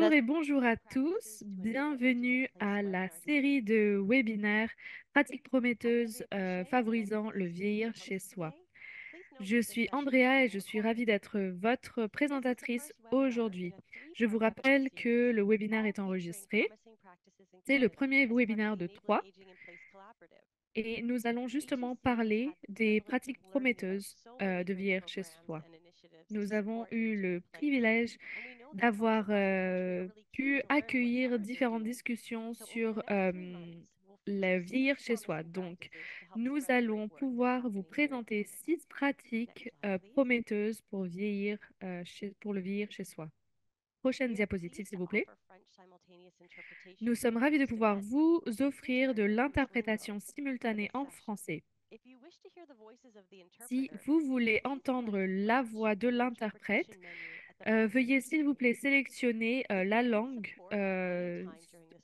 Bonjour et bonjour à tous. Bienvenue à la série de webinaires pratiques prometteuses favorisant le vieillir chez soi. Je suis Andrea et je suis ravie d'être votre présentatrice aujourd'hui. Je vous rappelle que le webinaire est enregistré. C'est le premier webinaire de trois et nous allons justement parler des pratiques prometteuses de vieillir chez soi. Nous avons eu le privilège d'avoir pu accueillir différentes discussions sur le vieillir chez soi. Donc, nous allons pouvoir vous présenter 6 pratiques prometteuses pour pour le vieillir chez soi. Prochaine diapositive, s'il vous plaît. Nous sommes ravis de pouvoir vous offrir de l'interprétation simultanée en français. Si vous voulez entendre la voix de l'interprète, veuillez s'il vous plaît sélectionner la langue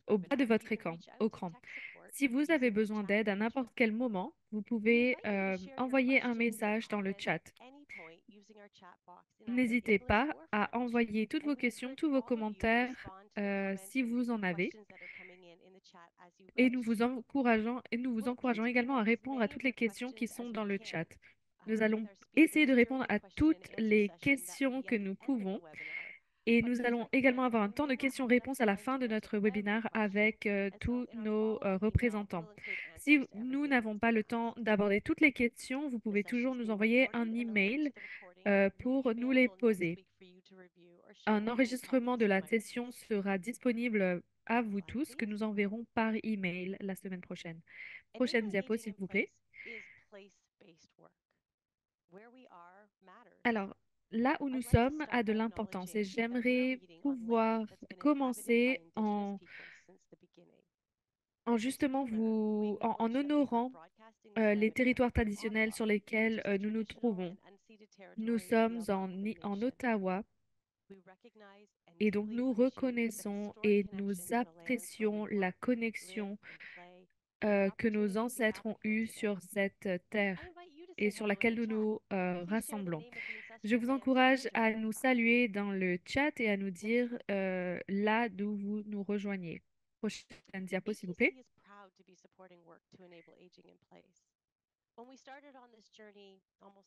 au bas de votre écran. Si vous avez besoin d'aide à n'importe quel moment, vous pouvez envoyer un message dans le chat. N'hésitez pas à envoyer toutes vos questions, tous vos commentaires si vous en avez. Et nous vous encourageons également à répondre à toutes les questions qui sont dans le chat. Nous allons essayer de répondre à toutes les questions que nous pouvons. Et nous allons également avoir un temps de questions-réponses à la fin de notre webinaire avec tous nos représentants. Si nous n'avons pas le temps d'aborder toutes les questions, vous pouvez toujours nous envoyer un email pour nous les poser. Un enregistrement de la session sera disponible à vous tous, que nous enverrons par email la semaine prochaine. Prochaine diapo, s'il vous plaît. Alors, là où nous sommes a de l'importance et j'aimerais pouvoir commencer en justement en honorant les territoires traditionnels sur lesquels nous nous trouvons. Nous sommes en Ottawa et donc nous reconnaissons et nous apprécions la connexion que nos ancêtres ont eue sur cette terre et sur laquelle nous nous rassemblons. Je vous encourage à nous saluer dans le chat et à nous dire là d'où vous nous rejoignez. Prochaine diapo, s'il vous plaît.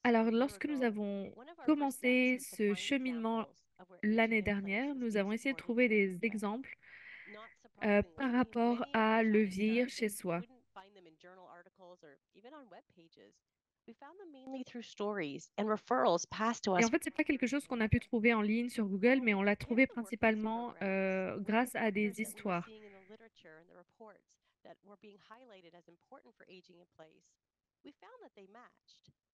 Alors, lorsque nous avons commencé ce cheminement l'année dernière, nous avons essayé de trouver des exemples par rapport à le vieillir chez soi. Et en fait, c'est pas quelque chose qu'on a pu trouver en ligne sur Google, mais on l'a trouvé principalement grâce à des histoires.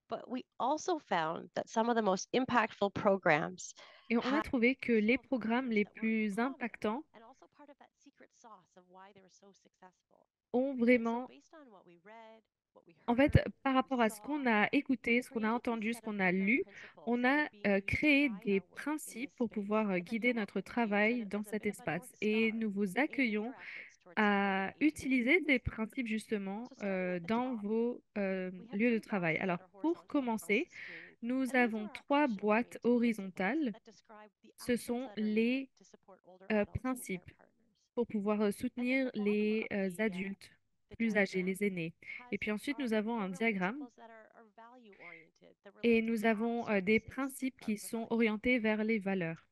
But we also found that some of the most impactful programs Et on a had trouvé que les social programmes factors les that were plus common impactants and also part of that secret sauce of why they were so successful. ont And so vraiment, based on what we read, what we en fait, heard, par what we rapport à ce saw, qu'on a we écouté, ce qu'on a created this entendu, ce set of qu'on a program lu, principles on that a are being used to créé guide des our work in principes this pour space pouvoir that guider you notre all can use travail dans as a cet bit of a espace. north Et star nous vous in accueillons your efforts towards sustainable à aging in utiliser place. ces principes justement So starting at the dans top, vos we have lieux de three travail. boxes Alors, that are pour horizontal across commencer, the screen. nous And these avons are our 3 boîtes action-oriented principles horizontales. that describe the Ce actions sont that are needed les to support older adults and their principes partners. pour pouvoir And then soutenir the bottom les of adultes the plus âgés, diagram les aînés. Et has puis ensuite, nous avons the un real diagramme principles that are value-oriented, that et relate to nous how avons des services principes are qui sont provided. orientés vers les valeurs.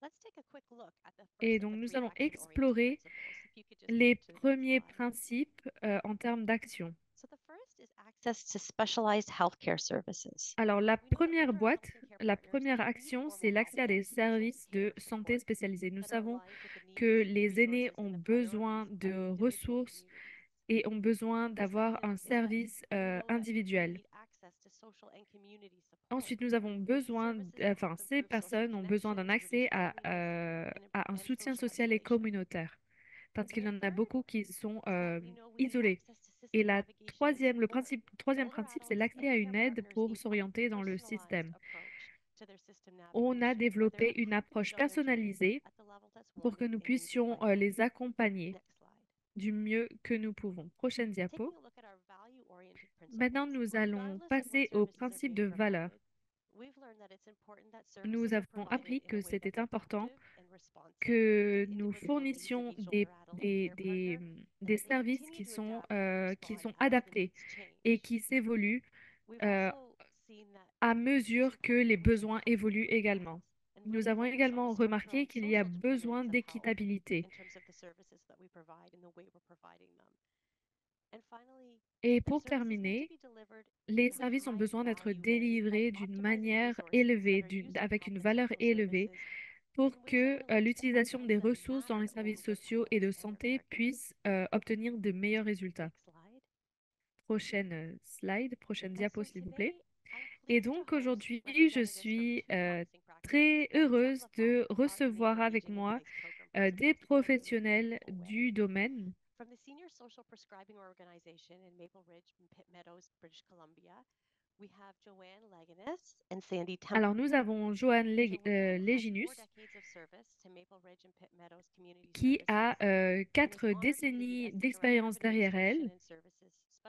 Let's take a quick look at the Et first of donc, the nous three allons action-oriented explorer principles. If you could just les flip to the next premiers slide. principes en termes d'action. So the first is access to specialized healthcare services. Alors, la We know that première older boîte, adults and care la partners, première they need action, c'est formal l'accès à healthcare des solutions, services care, de and santé support spécialisés. Nous that are savons aligned with the que needs, les aînés resources, ont and the besoin priorities of de individual ressources communities. et ont besoin The d'avoir second un is that service we know that people individuel. need access to social and community support. Ensuite, nous avons besoin, Services that enfin, help ces improve social personnes ont besoin d'un connections, accès reduce loneliness, à un and soutien social social et isolation. communautaire, parce And qu'il y the en a third beaucoup qui sont is that we know we need isolés. access to Et system la navigation and support. troisième Older principe, c'est adults l'accès and à care une aide partners pour need a s'orienter dans le personalized système. approach to their system On a navigation, whether développé une to approche show their journey personnalisée at the level that's pour que wanted nous and needed by puissions them. les accompagner Next slide. du mieux que nous pouvons. Prochaine diapo. Taking a look at our value-oriented Maintenant, principles, nous allons regardless of what passer au services are principe being de valeur. provided, we've learned that it's important that Nous services are avons provided appris in a que way c'était that's important adaptive and que nous fournissions des services qui sont adaptés et qui s'évoluent euh, à mesure que les besoins évoluent également. Nous avons également remarqué qu'il y a besoin d'équitabilité. Et pour terminer, les services ont besoin d'être délivrés d'une manière élevée, avec une valeur élevée, pour que l'utilisation des ressources dans les services sociaux et de santé puisse obtenir de meilleurs résultats. Prochaine slide, prochaine diapo, s'il vous plaît. Et donc aujourd'hui, je suis très heureuse de recevoir avec moi des professionnels du domaine. Alors, nous avons Joanne Leginus, qui a 4 décennies d'expérience derrière elle.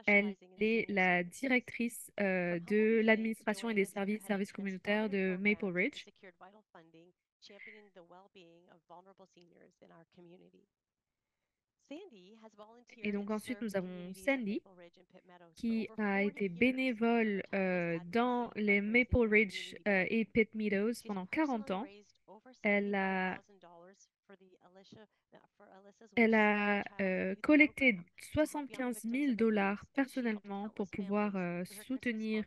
Elle est la directrice de l'administration et des services communautaires de Maple Ridge. Et donc ensuite, nous avons Sandy, qui a été bénévole dans les Maple Ridge et Pitt Meadows pendant 40 ans. Elle a, elle a collecté 75 000 $ personnellement pour pouvoir soutenir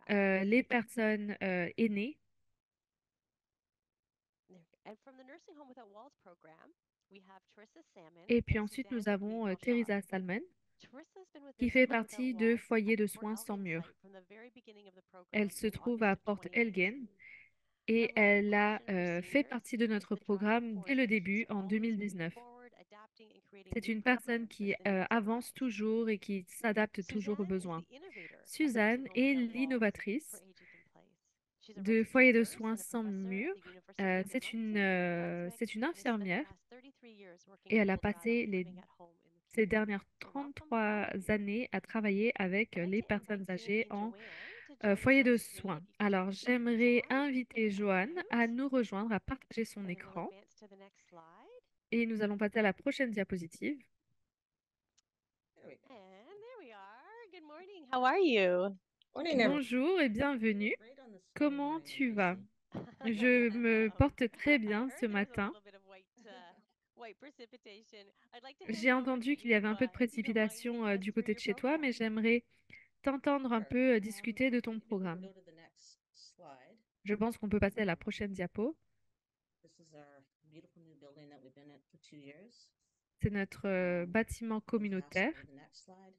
les personnes aînées. Et puis ensuite, nous avons Teresa Salmon, qui fait partie de Foyer de soins sans mur. Elle se trouve à Port Elgin et elle a fait partie de notre programme dès le début en 2019. C'est une personne qui avance toujours et qui s'adapte toujours aux besoins. Suzanne est l'innovatrice de Foyer de soins sans mur. C'est une infirmière et elle a passé ces dernières 33 années à travailler avec les personnes âgées en foyer de soins. Alors, j'aimerais inviter Joanne à nous rejoindre, à partager son écran et nous allons passer à la prochaine diapositive. There we go. How are you? Morning, everyone. Bonjour et bienvenue. Great on the stormy Comment rain tu I'm vas? facing. Je me porte très bien ce matin. J'ai entendu qu'il y avait un peu de précipitation du côté de chez toi, mais j'aimerais t'entendre un Sure. peu discuter de ton Maybe we can programme. go to the next slide. Je pense qu'on peut passer à la prochaine diapo. This is our beautiful new building that we've been at for 2 years. C'est notre bâtiment Go fast, communautaire. go to the next slide.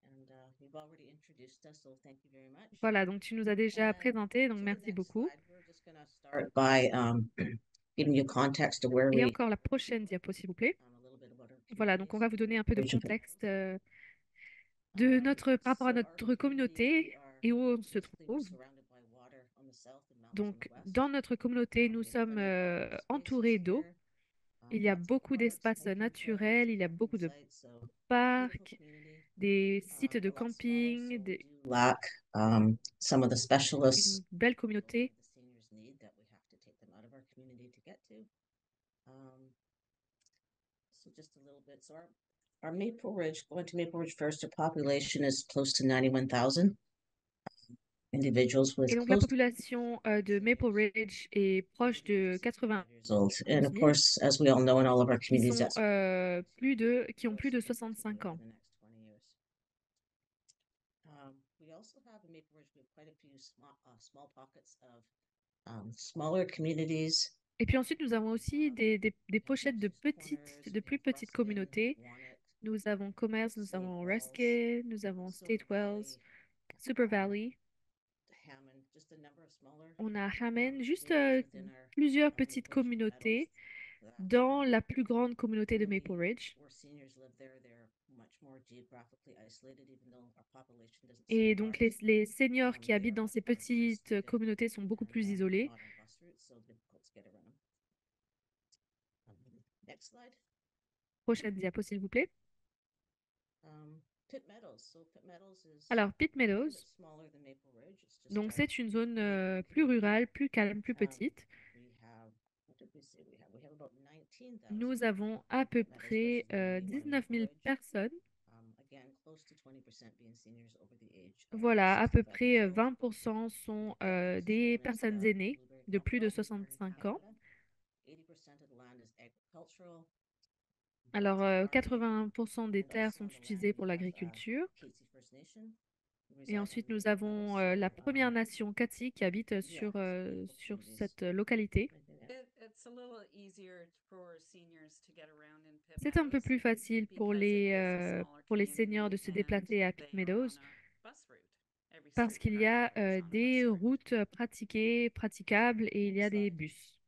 And you've already introduced us, so thank you very much. Voilà, donc tu nous as déjà And présenté, donc to the merci next beaucoup. slide, we're just going to start by giving you context to where Et we encore la prochaine diapo, s'il vous plaît. a little bit about our Voilà, donc on va vous donner un peu de communities. contexte par rapport à So our notre community, we communauté are et où on se basically we're trouve. surrounded by water on the south and mountains on Donc, the west. dans notre communauté, nous We have sommes plenty of open spaces entourés d'eau. here. Il y a Lots of beaucoup parks, d'espaces hiking trails, naturels, il y a camping beaucoup de sites, so beautiful parcs, community. des sites de A lot smaller, so camping, we do lack some of the specialists une belle that a lot communauté. of the seniors need that we have to take them out of our community to get to. So just a little bit. So our Maple Ridge, going to Maple Ridge first, our population is close to 91,000 individuals with Et donc, la close population de Maple Ridge est proche de 65 years old. And 91 of 000, course, as we all know in all of our qui communities, sont that's qui ont plus de grow 65 over ans. the next 20 years. We also have in Maple Ridge, we have quite a few small pockets of smaller communities. Et puis ensuite, nous avons aussi des pochettes de plus petites communautés. Nous avons Commerce, nous avons Ruskin, nous avons State Wells, Super Valley. Hammond, just a number of smaller On a Hammond, juste communities within plusieurs our petites Maple Ridge communautés Meadows dans la plus grande communauté de Maple Ridge. where seniors live there, they're much more geographically isolated, even though our population doesn't seem Et donc large. les seniors qui They habitent are dans ces much more petites isolated communautés sont beaucoup plus and isolés. not on bus routes, so difficult to get around. Next slide. Prochaine diapo, s'il vous plaît. Pitt Meadows. So Pitt Meadows is Alors, Pitt quite a Meadows, bit smaller than Maple Ridge. It's just donc our c'est une zone neighboring plus community. rurale, plus calme, plus petite. We have we have about 19,000 Nous avons à peu that are près special needs in our 19 000 Maple Ridge. personnes. Again, close to 20% being seniors over the age Voilà, à peu 65 près years old. 20% sont des personnes aînées de plus de 65 ans. 80% of the land is agricultural. Alors, Farming, 80% des and terres also sont on the land utilisées pour we have l'agriculture. Catesy First Nation, who Et reside on ensuite, the nous Maple Ridge avons Meadows. la Première Nation Katsi qui habite Yeah, sur communities. cette localité. It's a little easier for seniors to get around in Pitt C'est un peu Meadows plus facile because it is a smaller pour les seniors de community se and déplacer à Pitt they are Meadows on a bus route. Every parce city qu'il y a practically is on a des bus route. routes praticables et il y a des bus.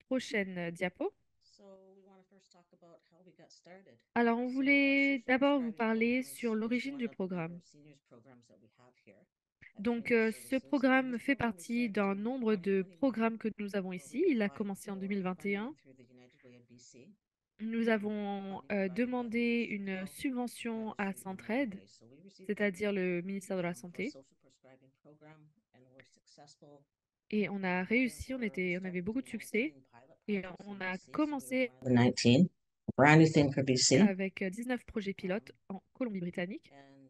Prochaine diapo. So we want to first talk about how we got started. Alors, on So our voulait social d'abord vous prescribing parler program sur is l'origine one du of the number programme. of seniors programs that we have here at Donc, Community ce Services. programme This fait program we partie started d'un in nombre de 2021, programmes que nous avons where ici. we Il a applied commencé en for 2021. funding through the United Way of BC. Nous avons Funding provided by the demandé Ministry of une Health subvention à managed through United Centraide, Way. So we received c'est-à-dire funding le ministère de la for a Santé. social prescribing program, and we're successful. Et on a And réussi, we on avait started beaucoup with de succès. 19 pilot Et projects on in a BC. So we were commencé one of the 19, brand new thing for BC. avec 19 projets pilotes en Colombie-Britannique. And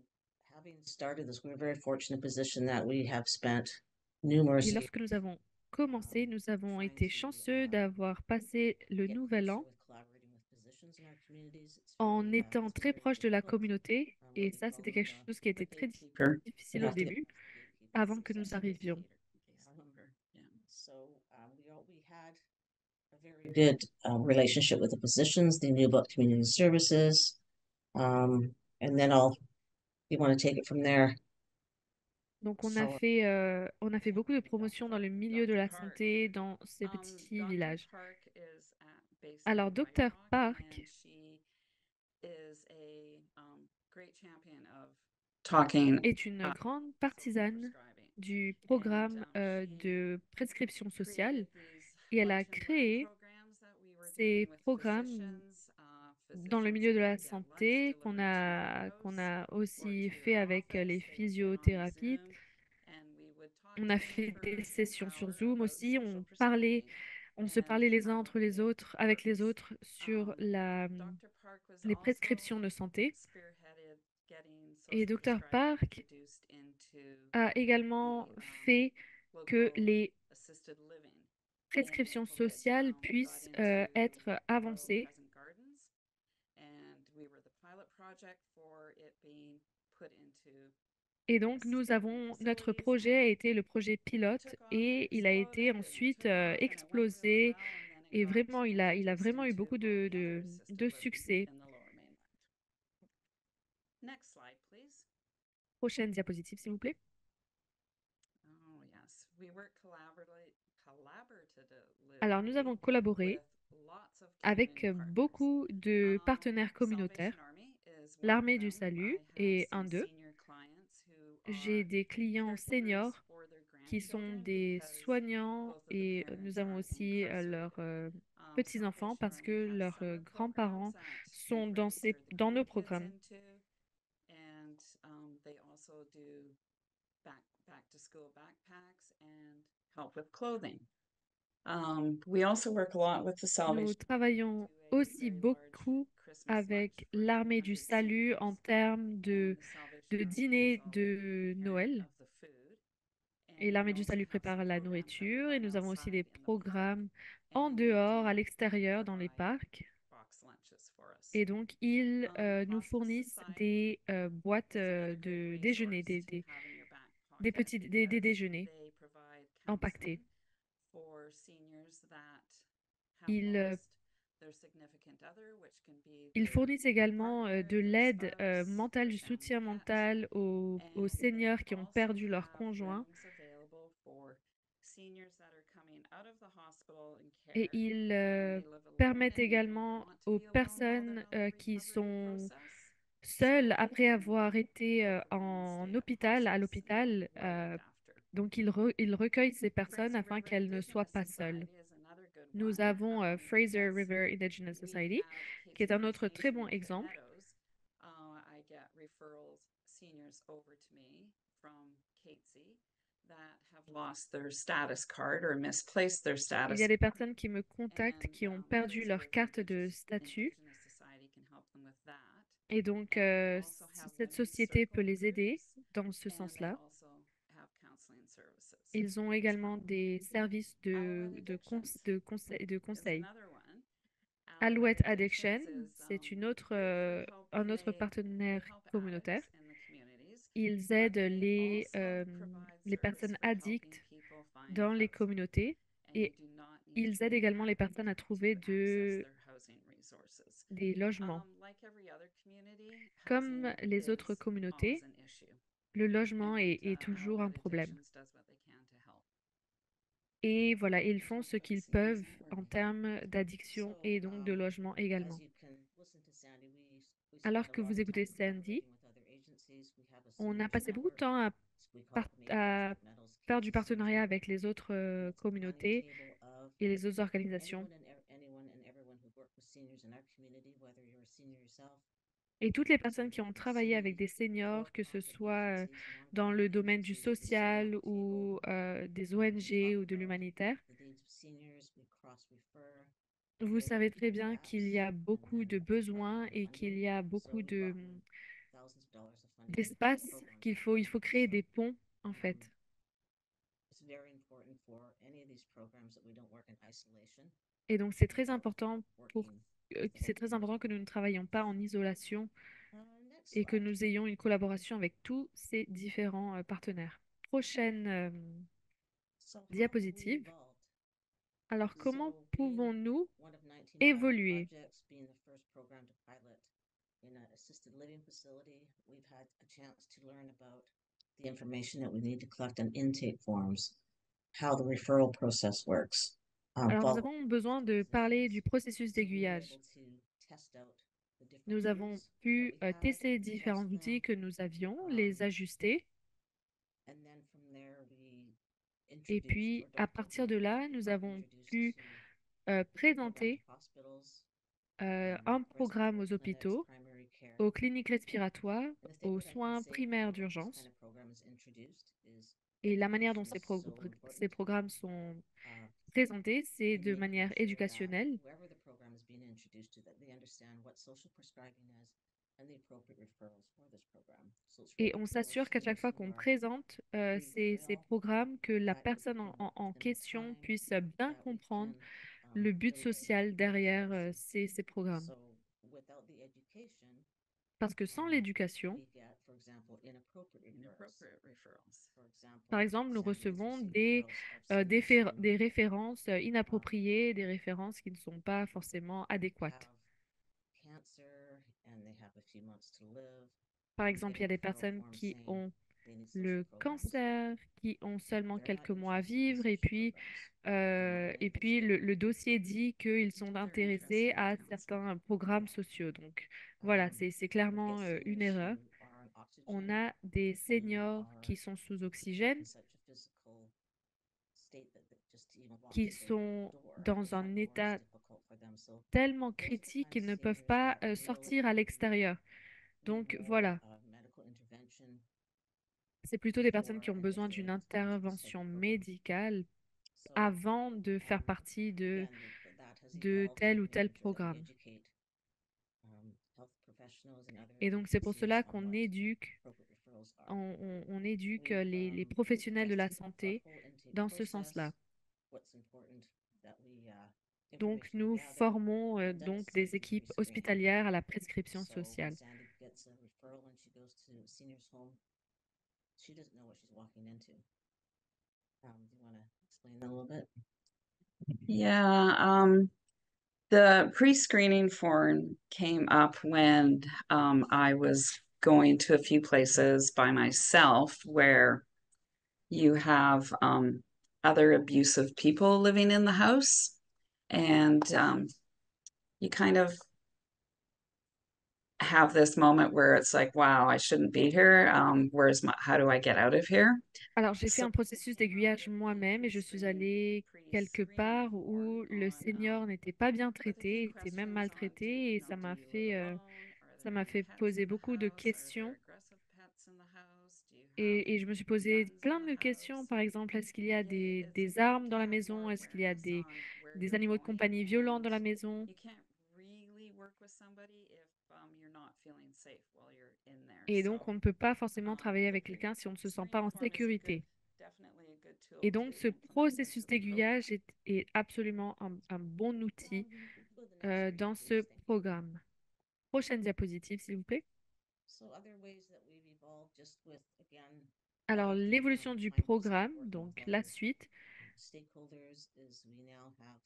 having started this, we're very fortunate position that we have spent numerous Et years lorsque nous avons commencé, nous avons été chanceux d'avoir passé le get nouvel closer an with collaborating with physicians in our communities. It's en very, étant it's been très very proche de la difficult. communauté. But Et we ça, call c'était them quelque chose qui était the très gatekeeper. difficile You au have to get début, past the gatekeeper. avant It's que nous successful arrivions. Gatekeeper, yeah. So we had a very good relationship with the physicians. They knew about community services. And then you want to take it from there. Donc, So on a fait beaucoup de promotions dans le milieu de la santé dans ces petits Dr. villages. Park is based Alors, in White Dr Rock, Park and she is a great champion of talking est une about grande social partisane prescribing. du programme she de prescription sociale created these et elle a lunch and learn créé programs that we were ces doing with programmes dans le physicians milieu de la could get lunch santé delivered to qu'on their a house or aussi to fait their avec les office. They would get on physiothérapeutes. Zoom, and we would talk On to a them fait for des an sessions sur hour Zoom about aussi. social prescribing On se and parlait les uns how entre les it autres, avec les works. autres sur Dr. Park was les also prescriptions de santé. spearheaded getting Et social Dr prescribing Park introduced into a également the fait que local les assisted living in prescriptions Maple Ridge. sociales We got puissent into être Grow avancées. Pleasant Gardens, and we were the pilot project for it being put into Et donc, notre projet a été le projet pilote et il a été ensuite explosé et vraiment, il a vraiment eu beaucoup de succès. Next slide, please. Prochaine diapositive, s'il vous plaît. Oh, yes. We work Alors, nous avons collaboré avec beaucoup de partenaires communautaires. L'Armée du Salut est un d'eux. J'ai des clients seniors qui sont des soignants et nous avons aussi leurs petits-enfants parce que leurs grands-parents sont dans nos programmes. And they also do back to school backpacks and help with clothing. We also work a lot with the Nous Salvation travaillons aussi beaucoup avec l'Armée du Salut en termes de dîner de Noël. Et l'Armée du Salut prépare la nourriture et nous avons aussi des programmes en dehors, à l'extérieur, dans les parcs. Et donc, ils nous fournissent des boîtes de déjeuner, des déjeuners empaquetés. Ils fournissent également de l'aide mentale, du soutien mental aux seniors qui ont perdu leur conjoint. Et ils permettent également aux personnes qui sont seules après avoir été à l'hôpital. Donc, ils recueillent ces personnes afin qu'elles ne soient pas seules. Nous avons Fraser River Indigenous Society, qui est un autre très bon exemple. that have lost their status card or misplaced their Il y status. a des personnes qui me contactent qui ont And perdu Liz leur with carte de Indigenous statut Society can help them with that. et donc They also have cette women's société peut circle les aider groups, dans ce and they sens-là. also have counseling services Ils ont as également well. des services Alouette Addictions de is conseil. another one. Alouette Addiction, Addictions is c'est group un autre where partenaire they help communautaire. addicts in the communities, Ils but aident they also les provide personnes service for helping addictes people find dans les housing, communautés and you et do not need ils to aident be également les addict personnes à trouver to access their housing resources. des logements. Like every other community, Comme housing les autres is communautés, always an issue, le logement and est toujours un Alouette problème. Addictions does what they can to help. Et voilà, ils font ce qu'ils peuvent en termes So, d'addiction et donc de logement as également. you can listen to Sandy, we Alors spend a que lot vous of écoutez time Sandy, collaborating with other agencies. We have a on a seniors passé beaucoup de network, temps we call it the à Maple Meadows faire du Cancer Seniors partenariat Network. avec les autres And it's a planning communautés table of et les autres organisations. anyone and everyone who work with seniors in our community, whether you're a senior yourself. Et toutes les personnes qui ont travaillé avec des seniors, que ce soit dans le domaine du social ou des ONG ou de l'humanitaire, vous savez très bien qu'il y a beaucoup de besoins et qu'il y a beaucoup d'espace il faut créer des ponts en fait. Et donc c'est très important que nous ne travaillions pas en isolation et que nous ayons une collaboration avec tous ces différents partenaires. Prochaine diapositive. Alors, comment pouvons-nous évoluer? In an assisted living facility, we've had a chance to learn about the information that we need to collect on intake forms, how the referral process works. Alors, nous avons besoin de parler du processus d'aiguillage. Nous avons pu tester différents outils que nous avions, les ajuster. Et puis, à partir de là, nous avons pu présenter un programme aux hôpitaux, aux cliniques respiratoires, aux soins primaires d'urgence. Et la manière dont ces programmes sont présentés, c'est de manière éducationnelle. Et on s'assure qu'à chaque fois qu'on présente ces programmes, que la personne en question puisse bien comprendre le but social derrière ces programmes. Parce que sans l'éducation, par exemple, nous recevons des références inappropriées, des références qui ne sont pas forcément adéquates. Par exemple, il y a des personnes qui ont le cancer, qui ont seulement quelques mois à vivre, et puis le dossier dit qu'ils sont intéressés à certains programmes sociaux. Donc voilà, c'est clairement une erreur. On a des seniors qui sont sous oxygène, qui sont dans un état tellement critique qu'ils ne peuvent pas sortir à l'extérieur. Donc voilà, c'est plutôt des personnes qui ont besoin d'une intervention médicale avant de faire partie de tel ou tel programme. Et donc c'est pour cela qu'on éduque, on éduque les professionnels de la santé dans ce sens-là. Donc nous formons donc des équipes hospitalières à la prescription sociale. Yeah, the pre-screening form came up when I was going to a few places by myself where you have other abusive people living in the house, and you kind of have this moment where it's like, wow, I shouldn't be here. How do I get out of here? Alors, j'ai fait un processus d'aiguillage moi-même et je suis allée quelque part où le senior n'était pas bien traité, était même maltraité et ça m'a fait poser beaucoup de questions. Et je me suis posé plein de questions. Par exemple, est-ce qu'il y a des armes dans la maison? Est-ce qu'il y a des animaux de compagnie violents dans la maison? You can't really work with somebody if you're not feeling safe while you're in there. Et donc, on ne peut pas forcément travailler avec The quelqu'un si on ne se sent pas screening en form is a sécurité. definitely a good tool Et to donc, ce implement processus into the program. d'aiguillage est absolument un bon outil Go to the next screen, dans please. ce Thank you. programme. Prochaine diapositive, s'il vous plaît. So other ways that we've evolved just with, again, Alors, better, l'évolution du finding programme, support with donc la other suite, stakeholders is we now have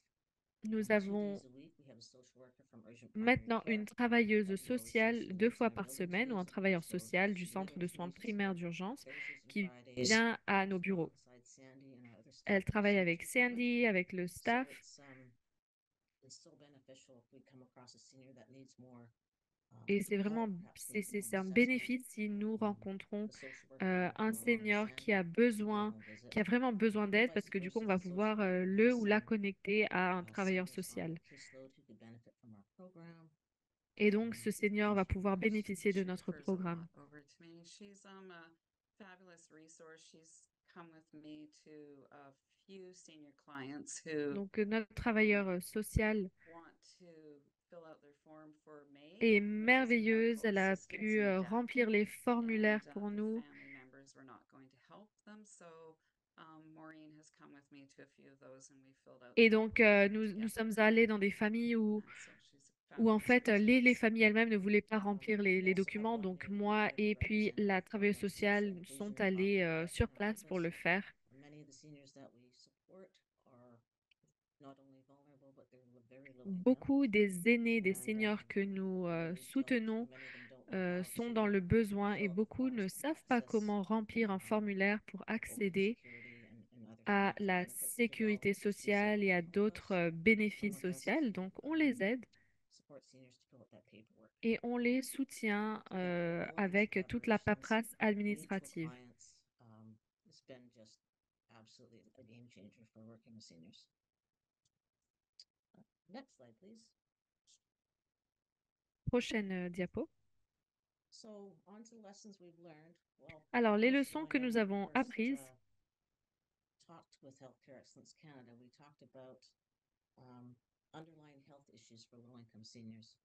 nous 2 avons days a week, we have a social worker from Urgent Primary maintenant Care une travailleuse that we always sociale say she 2 lives in fois our par building. She semaine ou lives un in travailleur Oakville. social du She centre de literally soins commutes primaires d'urgence Thursdays and qui Fridays vient à nos bureaux. alongside Sandy and our other staff Elle in the travaille seniors avec department. Sandy, avec le So staff. it's so beneficial if we come across a senior that needs more Et c'est vraiment help, perhaps needs a home c'est un assessment. bénéfice si nous rencontrons The social worker will un come senior alongside qui a Sandy to do a besoin, home visit. qui a vraiment besoin d'aide, Vice parce que du coup, on versa, va the social pouvoir worker le has ou la some connecter à un travailleur seniors on social. caseload who could benefit from our program. Et donc, ce senior va pouvoir bénéficier de She notre refers a lot programme. over to me. She's a fabulous resource. She's come with me to a few senior clients who Donc, notre travailleur social want to fill out their form for MAID, est which is merveilleuse. medical Elle a assistance pu in death. remplir les formulaires And pour the nous. family members were not going to help them, so Maureen has come with me to a few of those, and we filled out Et the donc, form nous together. sommes allés dans des familles And so she's a où en fabulous fait, les resource. familles elles-mêmes ne voulaient pas remplir les We also have documents. one Donc, here, moi we et have a puis representative la from travailleuse Narcissa sociale Inclusion sont and allés Talk sur in our place pour office. le faire. Many of the seniors that we support are not only vulnerable, but they're very low income. Beaucoup des aînés, des And, seniors que nous they soutenons many of them don't know how sont to dans le besoin et fill out the beaucoup forms ne to savent pas access comment remplir un formulaire pour open accéder security and other à financial la benefits that sécurité develop through sociale et à CCOs help us. d'autres bénéfices Some of us, sociaux. Donc, on les aide support seniors to fill out that paperwork. et on les soutient So again, all of these avec toute la collaborations paperasse mean to our administrative. clients, it's been just absolutely a game changer for working with seniors. Next slide, please. Prochaine diapo. So on to lessons we've learned. Well, Alors, les first, leçons when que nous avons first, apprises, talked with Healthcare Excellence Canada, we talked about underlying health issues for low-income seniors.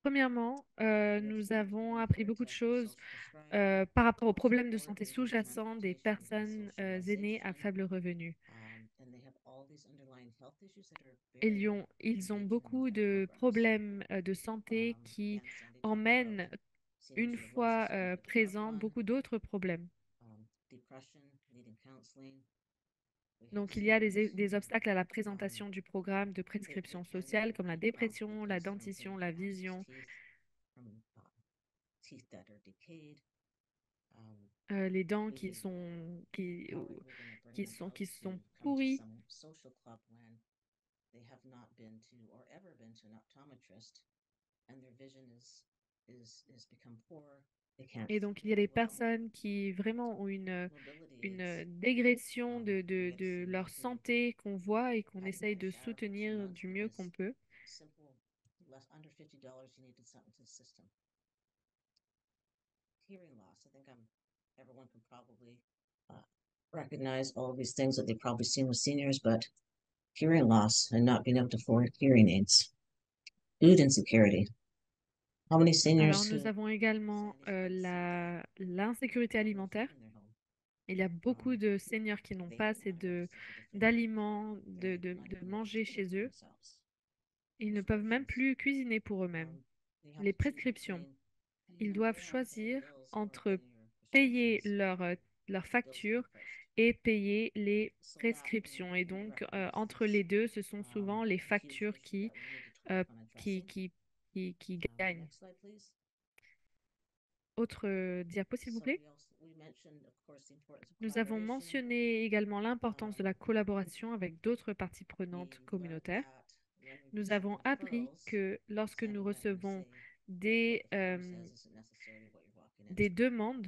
premièrement, nous avons appris beaucoup de choses Self-prescribed, par rapport aux problèmes de poor santé engagement, sous-jacents des transportation, personnes aînées à socialization, faible revenu. and they have all these underlying health issues that are very Ils ont engaging beaucoup with our de programs. problèmes de santé qui Again, Sandy talked emmènent, about seniors une who have lost fois a significant présents, loved one, beaucoup d'autres problèmes. depression, needing counseling. We have Donc, il y a seniors des who, obstacles à la présentation du programme de they prescription can sociale, get comme la overwhelmed dépression, la because some of them dentition, la have lost vision, teeth from teeth that are decayed. les dents We could empower them, we're going to bring them out qui to sont come to pourries. some social club when they have not been to or ever been to an optometrist, and their vision is become poor. They can't Et donc, il y a hear des well. personnes qui vraiment ont Mobility aids. dégression We de have seniors leur who santé qu'on voit et qu'on hadn't essaye had a de shower for 2 soutenir months du mieux because qu'on peut. simple, under $50, you needed something to the system. Hearing loss. I think everyone can probably recognize all of these things that they've probably seen with seniors, but hearing loss and not being able to afford hearing aids. Food insecurity. How many seniors Alors, nous avons également l'insécurité alimentaire. Il y a beaucoup de seniors qui n'ont pas assez d'aliments, de manger chez eux. Ils ne peuvent même plus cuisiner pour eux-mêmes. Les prescriptions. Ils doivent choisir entre payer leur facture et payer les prescriptions. Et donc, entre les deux, ce sont souvent les factures qui gagnent. Autre diapo, s'il vous plaît. Nous avons mentionné également l'importance de la collaboration avec d'autres parties prenantes communautaires. Nous avons appris que lorsque nous recevons des demandes,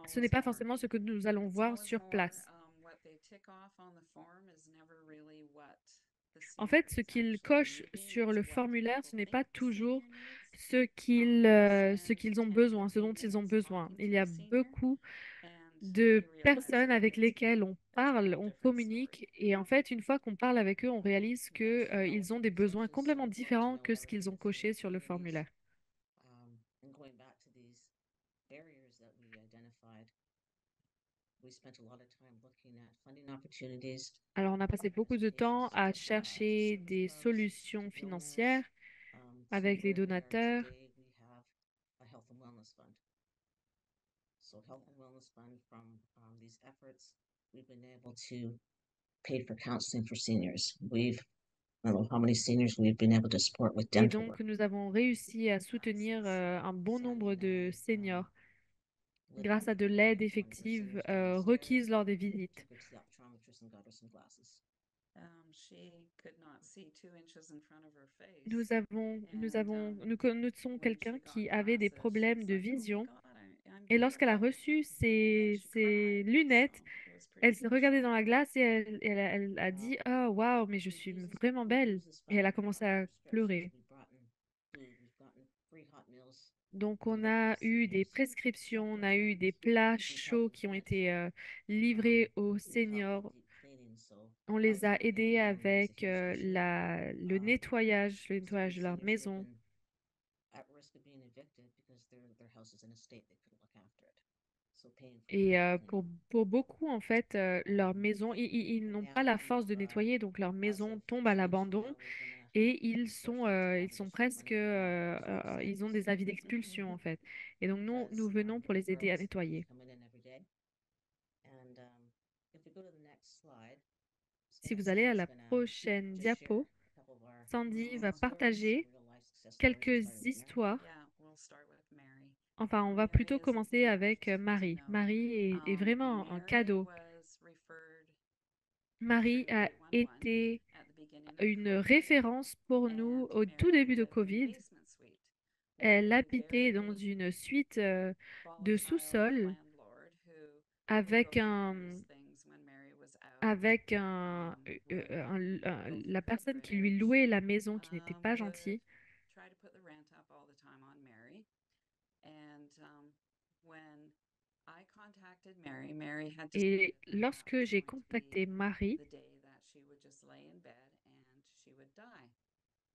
ce n'est pas forcément ce que nous allons voir sur place. En fait, ce qu'ils cochent sur le formulaire, ce n'est pas toujours ce qu'ils ont besoin, ce dont ils ont besoin. Il y a beaucoup de personnes avec lesquelles on parle, on communique, et en fait, une fois qu'on parle avec eux, on réalise que, ils ont des besoins complètement différents que ce qu'ils ont coché sur le formulaire. And going back to these barriers that we identified, we spent a lot of time looking at funding opportunities, Alors, on a passé beaucoup de temps à chercher facility des clubs, solutions to donors, financières to avec les where donateurs. today we have a health and wellness fund. So health and wellness fund from these efforts, we've been able to pay for counseling for seniors. I don't know how many seniors we've been able to support with Et dental donc, work. nous avons réussi à soutenir un bon nombre de seniors grâce à de l'aide effective requise lors des visites. Took her to the optometrist and got her some glasses. She could not see 2 inches in front of her face. Nous connaissons When quelqu'un she qui got avait des glasses, problèmes she's de like, "Oh my vision. God, I'm Et lorsqu'elle a beautiful." reçu And then ses she cried. lunettes, So it was pretty elle s'est regardée emotional. dans la glace et elle a dit, «Oh, waouh, mais je suis vraiment belle.» Et elle a commencé à pleurer. We brought in food. We've gotten free hot meals. Donc, on a eu des prescriptions, on a eu des plats chauds qui ont été livrés aux seniors. On les a aidés avec le nettoyage de leur maison. At risk of being evicted because their house is in a state they couldn't look after it. So paying for Et cleaning. pour beaucoup, en fait, leur maison, ils n'ont pas la force de nettoyer, donc leur maison tombe à l'abandon et ils sont presque, ils ont des avis d'expulsion, en fait. Et donc, nous venons pour les aider à nettoyer. And if we go to the next slide, Si vous allez à la prochaine diapo, Sandy va partager quelques histoires. Yeah, we'll start with Mary. Enfin, on va Mary plutôt is a commencer avec gift, Marie. you know. Marie est vraiment un Mary cadeau. was referred Marie through a 811 été at the beginning of une COVID, référence pour nous and au tout Mary début de lived in a Covid. basement suite with Elle a habitait dans very une suite de volatile sous-sol landlord who would avec go through various things when Mary was out. avec la Her personne qui lui fridge, louait la maison qui n'était pas would gentil. try to put the rent up all the time on Mary. And when I contacted Mary, Mary had Et decided that lorsque was j'ai going to be contacté Marie, the day that she would just lay in bed and she would die.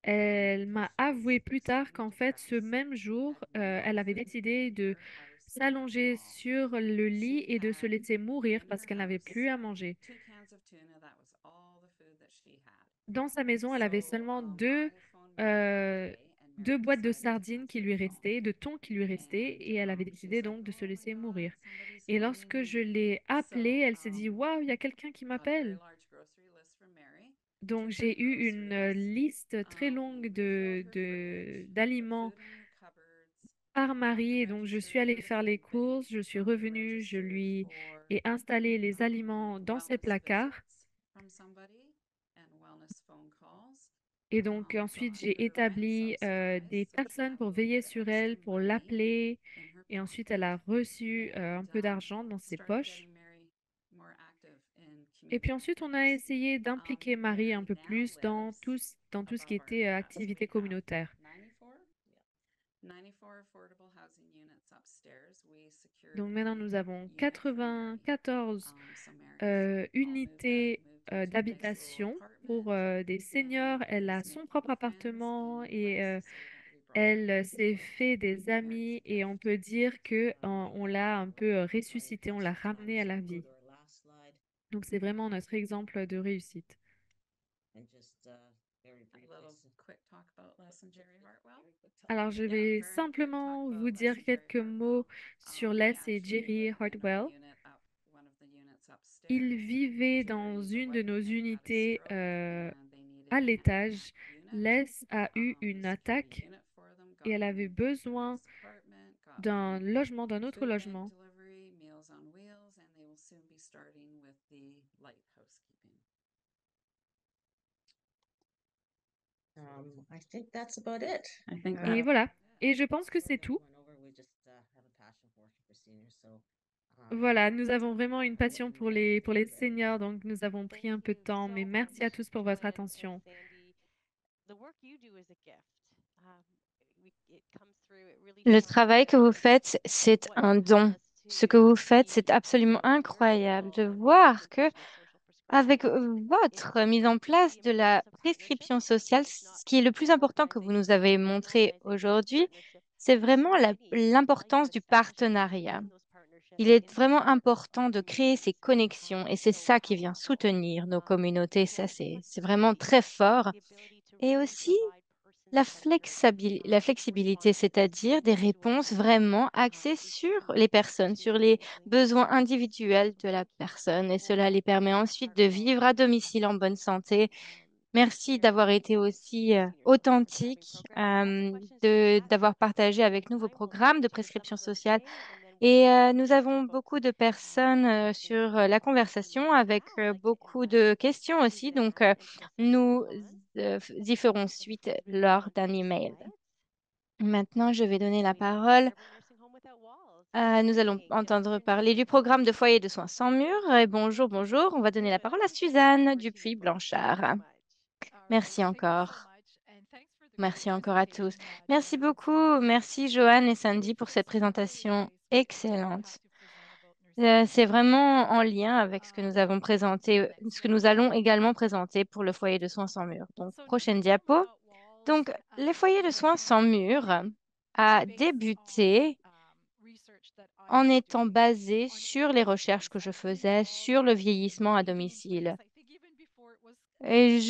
elle m'a Because she avoué was plus tard extremely qu'en fait, ce depressed, même jour, had no elle avait food décidé in de her house at s'allonger all. sur le lit She et de se had laisser mourir in parce her qu'elle n'avait house plus à manger. 2 cans of tuna. That was all the food that she had. Dans sa maison, elle avait So seulement I phoned Mary that euh, day, and deux Mary boîtes de decided to sardines qui answer lui the phone. restaient, de thon qui lui restait, And et elle avait she's décidé like, donc de se "Oh my laisser God, mourir. somebody's Et phoning lorsque je me." l'ai appelée, So elle s'est dit, waouh, il y a quelqu'un qui got a very m'appelle. large grocery list from Mary. Donc, Took her j'ai eu une groceries, liste très longue refilled her fridge, put d'aliments food in her cupboards, par had the Marie. Et donc, je suis register allée for the faire les food bank, courses, je suis got the revenue, je register lui for ai installé les aliments dans ses wellness placards. visits from somebody and wellness phone calls. Et donc, ensuite, Got j'ai her rent établi des subsidized so she personnes had a pour little veiller bit sur extra elle, pour money l'appeler. in her Et ensuite, elle a pocket, reçu un and peu d'argent dans ses started poches. getting Mary more active in Et puis community ensuite, on a things. essayé d'impliquer Marie un Mary peu now plus dans tout ce qui above our était class. activité We have communautaire. 94 affordable housing units upstairs. We secured Donc a maintenant, nous avons unit for Mary. 94 So Mary all moved up, unités moved into a nice little d'habitation pour apartment, des seniors. and Elle a is son making propre friends appartement and et likes to say that we brought her elle friends s'est along. fait des Mary's amis a et on gift. peut dire que on l'a un peu ressuscité, on l'a ramené à la vie. Donc c'est vraiment notre exemple de réussite. And just very A briefly, little quick talk about Les and Jerry Hartwell. Alors je Yeah, vais very quick talk simplement about vous Les dire and Jerry quelques mots Hartwell. sur They Les et actually Jerry lived in our Hartwell. unit up one of the units upstairs. Ils vivaient dans Jerry, the une de wife, nos had had a unités stroke and they needed à a l'étage. unit. Les a eu We une secured a attaque unit for them, et got elle them avait a besoin nice apartment, got d'un them logement, d'un autre food bank logement. delivery, Meals on Wheels, and they will soon be starting with the light housekeeping. I think that's about it. I think Et that voilà. Et je pense que c'est tout. Voilà, nous avons vraiment une passion pour les seniors, donc nous avons pris un peu de temps, mais merci à tous pour votre attention. Le travail que vous faites, c'est un don. ce que vous faites. C'est absolument incroyable de voir que avec votre mise en place de la prescription sociale, ce qui est le plus important que vous nous avez montré aujourd'hui, c'est vraiment l'importance du partenariat. Il est vraiment important de créer ces connexions et c'est ça qui vient soutenir nos communautés. Ça, c'est vraiment très fort. Et aussi la flexibilité, c'est-à-dire des réponses vraiment axées sur les personnes, sur les besoins individuels de la personne. Et cela les permet ensuite de vivre à domicile en bonne santé. Merci d'avoir été aussi authentique, d'avoir partagé avec nous vos programmes de prescription sociale. Et nous avons beaucoup de personnes sur la conversation avec beaucoup de questions aussi. Donc, nous y ferons suite lors d'un email. Maintenant, je vais donner la parole. Nous allons entendre parler du programme de foyer de soins sans mur. Et bonjour, bonjour. On va donner la parole à Suzanne Dupuis-Blanchard. Merci encore. Merci encore à tous. Merci beaucoup. Merci Joanne et Sandy pour cette présentation excellente. C'est vraiment en lien avec ce que nous avons présenté, ce que nous allons également présenter pour le foyer de soins sans mur. Donc, prochaine diapo. Donc, les foyers de soins sans mur a débuté en étant basé sur les recherches que je faisais sur le vieillissement à domicile. Et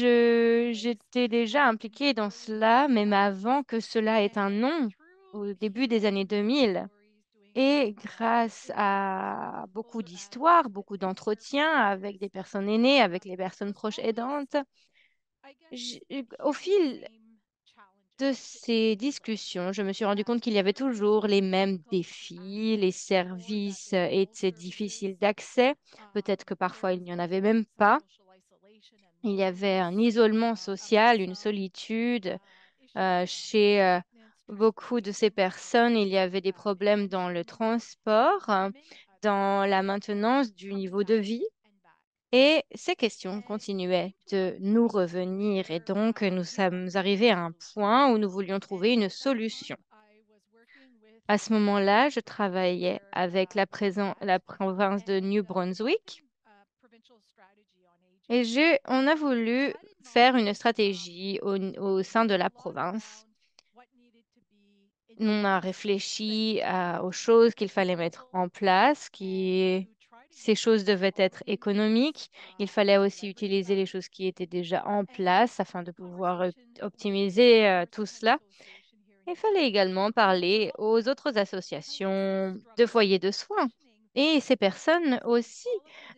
j'étais déjà impliquée dans cela, même avant que cela ait un nom, au début des années 2000. Et grâce à beaucoup d'histoires, beaucoup d'entretiens avec des personnes aînées, avec les personnes proches aidantes, au fil de ces discussions, je me suis rendu compte qu'il y avait toujours les mêmes défis, les services étaient difficiles d'accès, peut-être que parfois il n'y en avait même pas. Il y avait un isolement social, une solitude chez beaucoup de ces personnes. Il y avait des problèmes dans le transport, dans la maintenance du niveau de vie. Et ces questions continuaient de nous revenir et donc nous sommes arrivés à un point où nous voulions trouver une solution. À ce moment-là, je travaillais avec la province de New Brunswick et on a voulu faire une stratégie au sein de la province. On a réfléchi aux choses qu'il fallait mettre en place, ces choses devaient être économiques. Il fallait aussi utiliser les choses qui étaient déjà en place afin de pouvoir optimiser tout cela. Il fallait également parler aux autres associations de foyers de soins. Et ces personnes aussi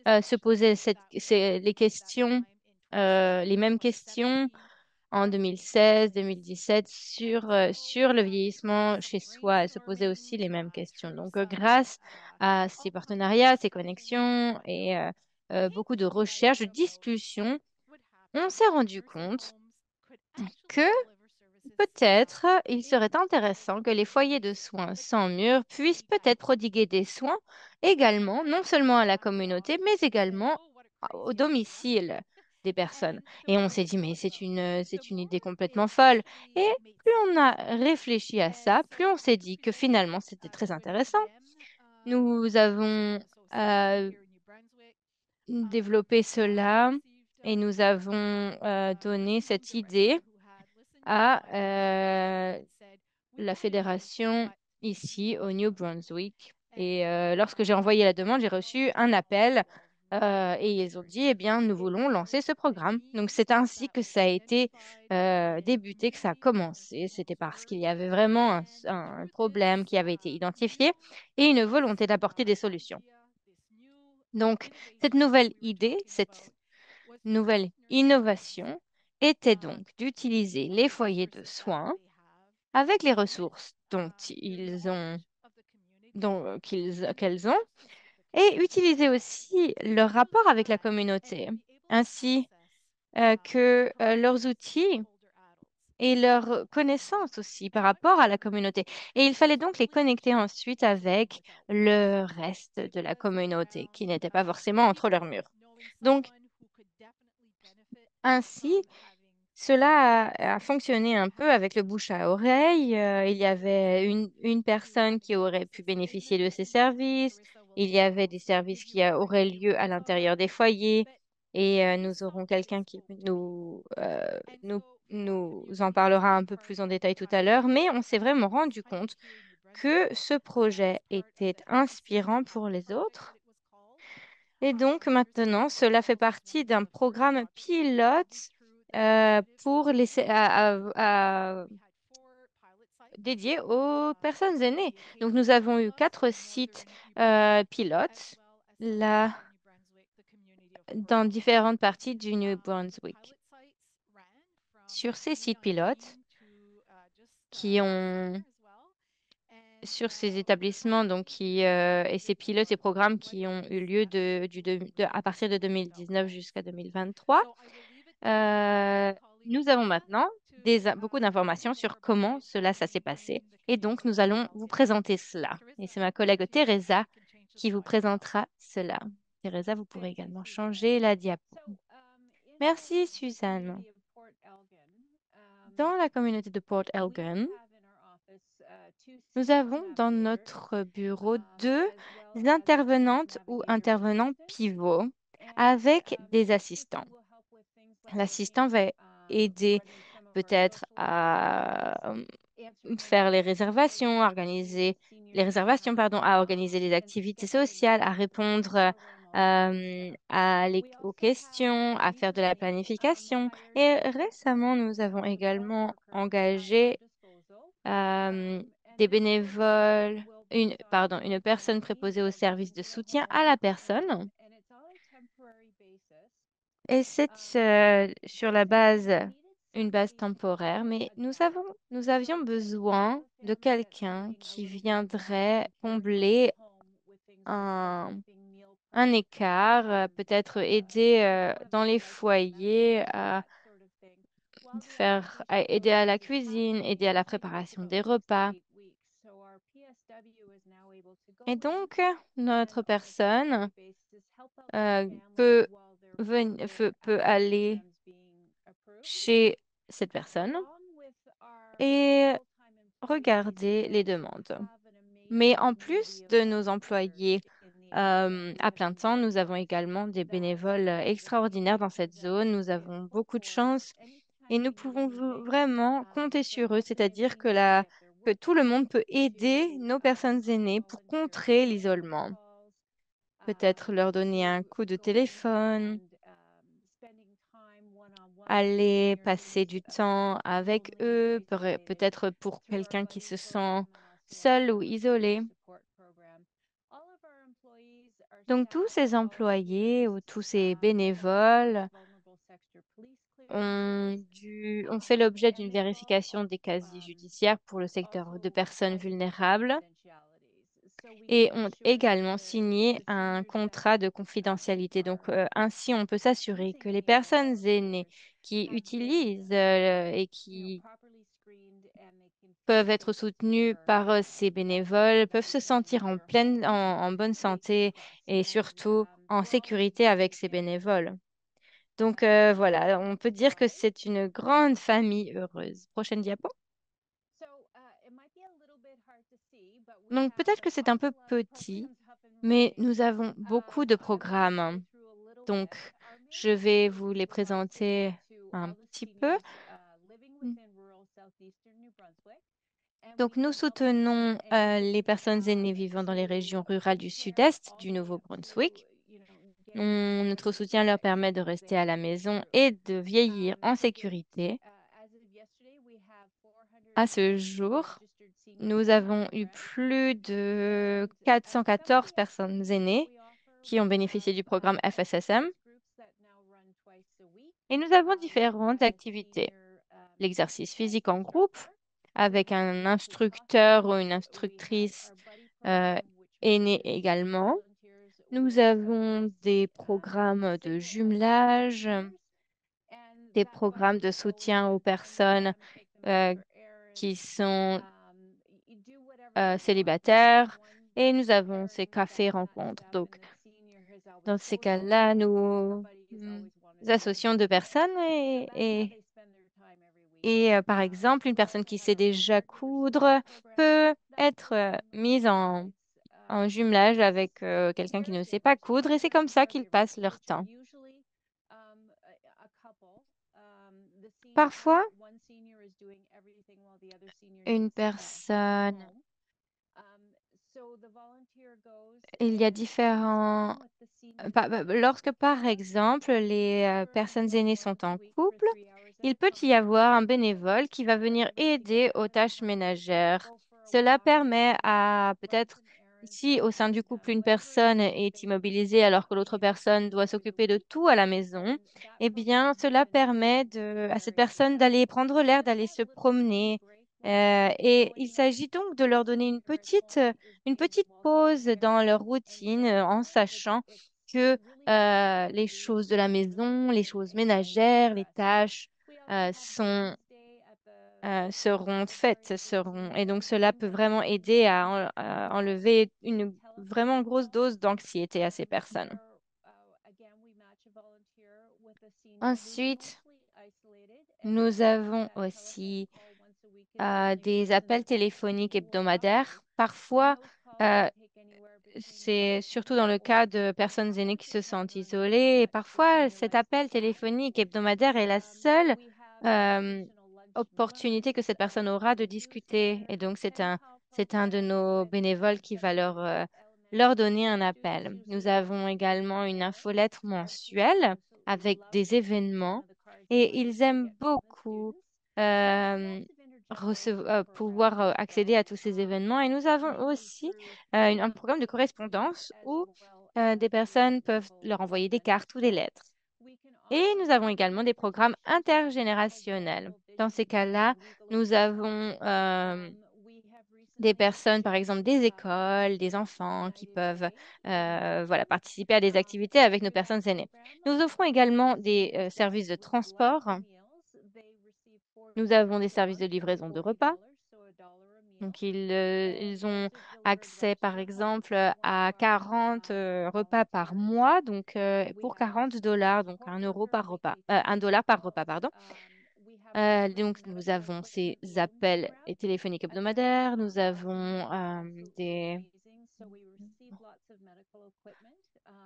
se posaient les questions, les mêmes questions en 2016, 2017 sur le vieillissement chez soi. Elle se posait aussi les mêmes questions. Donc, grâce à ces partenariats, ces connexions et beaucoup de recherches, de discussions, on s'est rendu compte que peut-être il serait intéressant que les foyers de soins sans mur puissent peut-être prodiguer des soins également, non seulement à la communauté, mais également au domicile des personnes. Et on s'est dit, mais c'est une idée complètement folle. Et plus on a réfléchi à ça, plus on s'est dit que finalement, c'était très intéressant. Nous avons euh, développé cela et nous avons donné cette idée à la fédération ici au New Brunswick. Et lorsque j'ai envoyé la demande, j'ai reçu un appel et ils ont dit, eh bien, nous voulons lancer ce programme. Donc, c'est ainsi que ça a été débuté, que ça a commencé. C'était parce qu'il y avait vraiment un problème qui avait été identifié et une volonté d'apporter des solutions. Donc, cette nouvelle idée, cette nouvelle innovation était donc d'utiliser les foyers de soins avec les ressources qu'elles ont et utiliser aussi leur rapport avec la communauté, ainsi que leurs outils et leurs connaissances aussi par rapport à la communauté. Et il fallait donc les connecter ensuite avec le reste de la communauté qui n'était pas forcément entre leurs murs. Donc, ainsi, Cela a fonctionné un peu avec le bouche à oreille. Il y avait une personne qui aurait pu bénéficier de ces services. Il y avait des services qui auraient lieu à l'intérieur des foyers. Et nous aurons quelqu'un qui nous en parlera un peu plus en détail tout à l'heure. Mais on s'est vraiment rendu compte que ce projet était inspirant pour les autres. Et donc maintenant, cela fait partie d'un programme pilote pour dédié aux personnes aînées. Donc nous avons eu 4 sites pilotes là, dans différentes parties du New Brunswick. Sur ces sites pilotes qui ont sur ces établissements et ces pilotes et programmes qui ont eu lieu à partir de 2019 jusqu'à 2023. Nous avons maintenant beaucoup d'informations sur comment ça s'est passé. Et donc, nous allons vous présenter cela. Et c'est ma collègue Teresa qui vous présentera cela. Teresa, vous pourrez également changer la diapo. Merci, Suzanne. Dans la communauté de Port Elgin, nous avons dans notre bureau 2 intervenantes ou intervenants pivots avec des assistants. L'assistant va aider peut-être à faire les réservations, à organiser les activités sociales, à répondre aux questions, à faire de la planification. Et récemment, nous avons également engagé euh, des bénévoles, une personne préposée au service de soutien à la personne. Et c'est sur une base temporaire, mais nous avions besoin de quelqu'un qui viendrait combler un, un écart, peut-être aider dans les foyers à aider à la cuisine, aider à la préparation des repas. Et donc, notre personne peut peut aller chez cette personne et regarder les demandes. Mais en plus de nos employés à plein temps, nous avons également des bénévoles extraordinaires dans cette zone. Nous avons beaucoup de chance et nous pouvons vraiment compter sur eux, c'est-à-dire que tout le monde peut aider nos personnes aînées pour contrer l'isolement. Peut-être leur donner un coup de téléphone, aller passer du temps avec eux, peut-être pour quelqu'un qui se sent seul ou isolé. Donc, tous ces employés ou tous ces bénévoles ont fait l'objet d'une vérification des casiers judiciaires pour le secteur de personnes vulnérables et ont également signé un contrat de confidentialité. Donc, ainsi, on peut s'assurer que les personnes aînées qui utilisent et qui peuvent être soutenues par ces bénévoles peuvent se sentir en bonne santé et surtout en sécurité avec ces bénévoles. Donc, voilà, on peut dire que c'est une grande famille heureuse. Prochaine diapo. Donc, peut-être que c'est un peu petit, mais nous avons beaucoup de programmes. Donc, je vais vous les présenter un petit peu. Donc, nous soutenons les personnes aînées vivant dans les régions rurales du sud-est du Nouveau-Brunswick. Notre soutien leur permet de rester à la maison et de vieillir en sécurité. À ce jour, nous avons eu plus de 414 personnes aînées qui ont bénéficié du programme FSSM. Et nous avons différentes activités. L'exercice physique en groupe avec un instructeur ou une instructrice euh, aînée également. Nous avons des programmes de jumelage, des programmes de soutien aux personnes euh, qui sont célibataires et nous avons ces cafés rencontres. Donc, dans ces cas-là, nous associons deux personnes et Et par exemple, une personne qui sait déjà coudre peut être mise en jumelage avec quelqu'un qui ne sait pas coudre et c'est comme ça qu'ils passent leur temps. Parfois, une personne, il y a différents... Lorsque, par exemple, les personnes aînées sont en couple, il peut y avoir un bénévole qui va venir aider aux tâches ménagères. Cela permet à peut-être, si au sein du couple, une personne est immobilisée alors que l'autre personne doit s'occuper de tout à la maison, eh bien, cela permet à cette personne d'aller prendre l'air, d'aller se promener. Et il s'agit donc de leur donner une petite pause dans leur routine en sachant que les choses de la maison, les choses ménagères, les tâches seront faites, et donc cela peut vraiment aider à enlever une vraiment grosse dose d'anxiété à ces personnes. Ensuite, nous avons aussi des appels téléphoniques hebdomadaires. Parfois, euh, c'est surtout dans le cas de personnes aînées qui se sentent isolées. Et parfois, cet appel téléphonique hebdomadaire est la seule euh, opportunité que cette personne aura de discuter. Et donc, c'est un de nos bénévoles qui va leur donner un appel. Nous avons également une infolettre mensuelle avec des événements et ils aiment beaucoup euh, pouvoir accéder à tous ces événements. Et nous avons aussi un programme de correspondance où des personnes peuvent leur envoyer des cartes ou des lettres. Et nous avons également des programmes intergénérationnels. Dans ces cas-là, nous avons des personnes, par exemple des écoles, des enfants qui peuvent voilà, participer à des activités avec nos personnes aînées. Nous offrons également des services de transport. Nous avons des services de livraison de repas. Donc, ils ont accès, par exemple, à 40 repas par mois, donc pour $40, donc 1 euro par repas, $1 par repas, pardon. Donc, nous avons ces appels et téléphoniques hebdomadaires, nous avons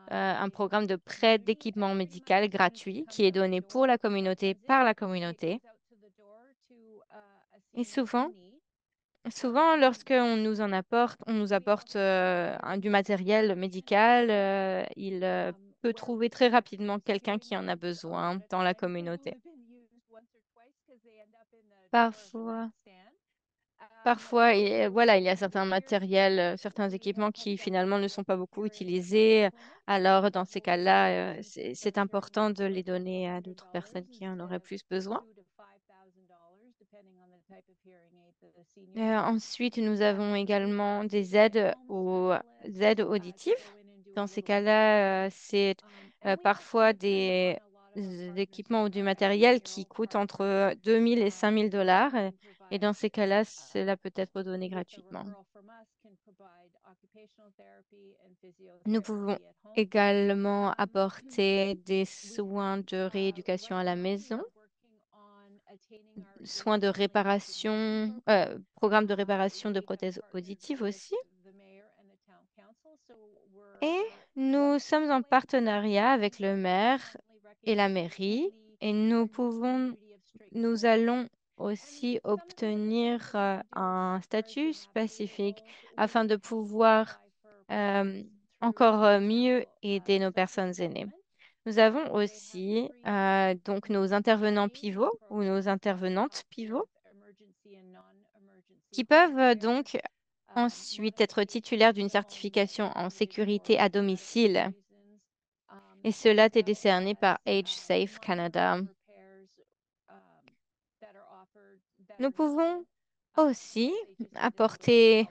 un programme de prêt d'équipement médical gratuit qui est donné pour la communauté par la communauté. Et souvent, lorsqu'on nous en apporte, on nous apporte du matériel médical, il peut trouver très rapidement quelqu'un qui en a besoin dans la communauté. Parfois, voilà, il y a certains matériels, certains équipements qui finalement ne sont pas beaucoup utilisés. Alors, dans ces cas-là, c'est important de les donner à d'autres personnes qui en auraient plus besoin. Ensuite, nous avons également des aides aux aides auditives. Dans ces cas-là, c'est parfois des équipements ou du matériel qui coûtent entre 2 000 et 5 000 $. Et dans ces cas-là, cela peut être donné gratuitement. Nous pouvons également apporter des soins de rééducation à la maison, soins de réparation, programme de réparation de prothèses auditives aussi. Et nous sommes en partenariat avec le maire et la mairie et nous allons aussi obtenir un statut spécifique afin de pouvoir euh, encore mieux aider nos personnes aînées. Nous avons aussi donc nos intervenants pivots ou nos intervenantes pivots qui peuvent donc ensuite être titulaires d'une certification en sécurité à domicile. Et cela est décerné par Age Safe Canada. Nous pouvons aussi apporter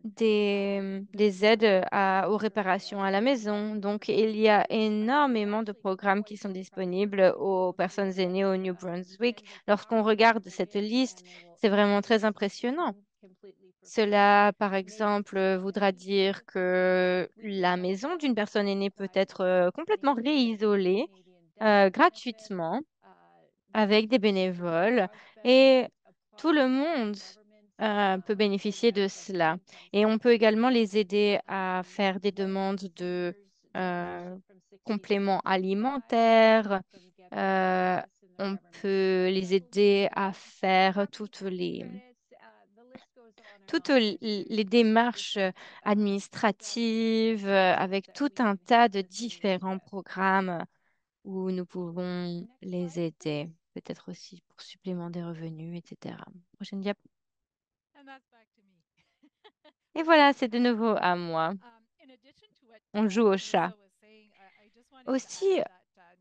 des aides aux réparations à la maison. Donc, il y a énormément de programmes qui sont disponibles aux personnes aînées au New Brunswick. Lorsqu'on regarde cette liste, c'est vraiment très impressionnant. Cela, par exemple, voudra dire que la maison d'une personne aînée peut être complètement réisolée gratuitement avec des bénévoles et tout le monde peut bénéficier de cela. Et on peut également les aider à faire des demandes de euh, compléments alimentaires. Euh, on peut les aider à faire toutes les démarches administratives avec tout un tas de différents programmes où nous pouvons les aider, peut-être aussi pour supplément des revenus, etc. Prochaine diapo. Et voilà, c'est de nouveau à moi. On joue au chat. Aussi,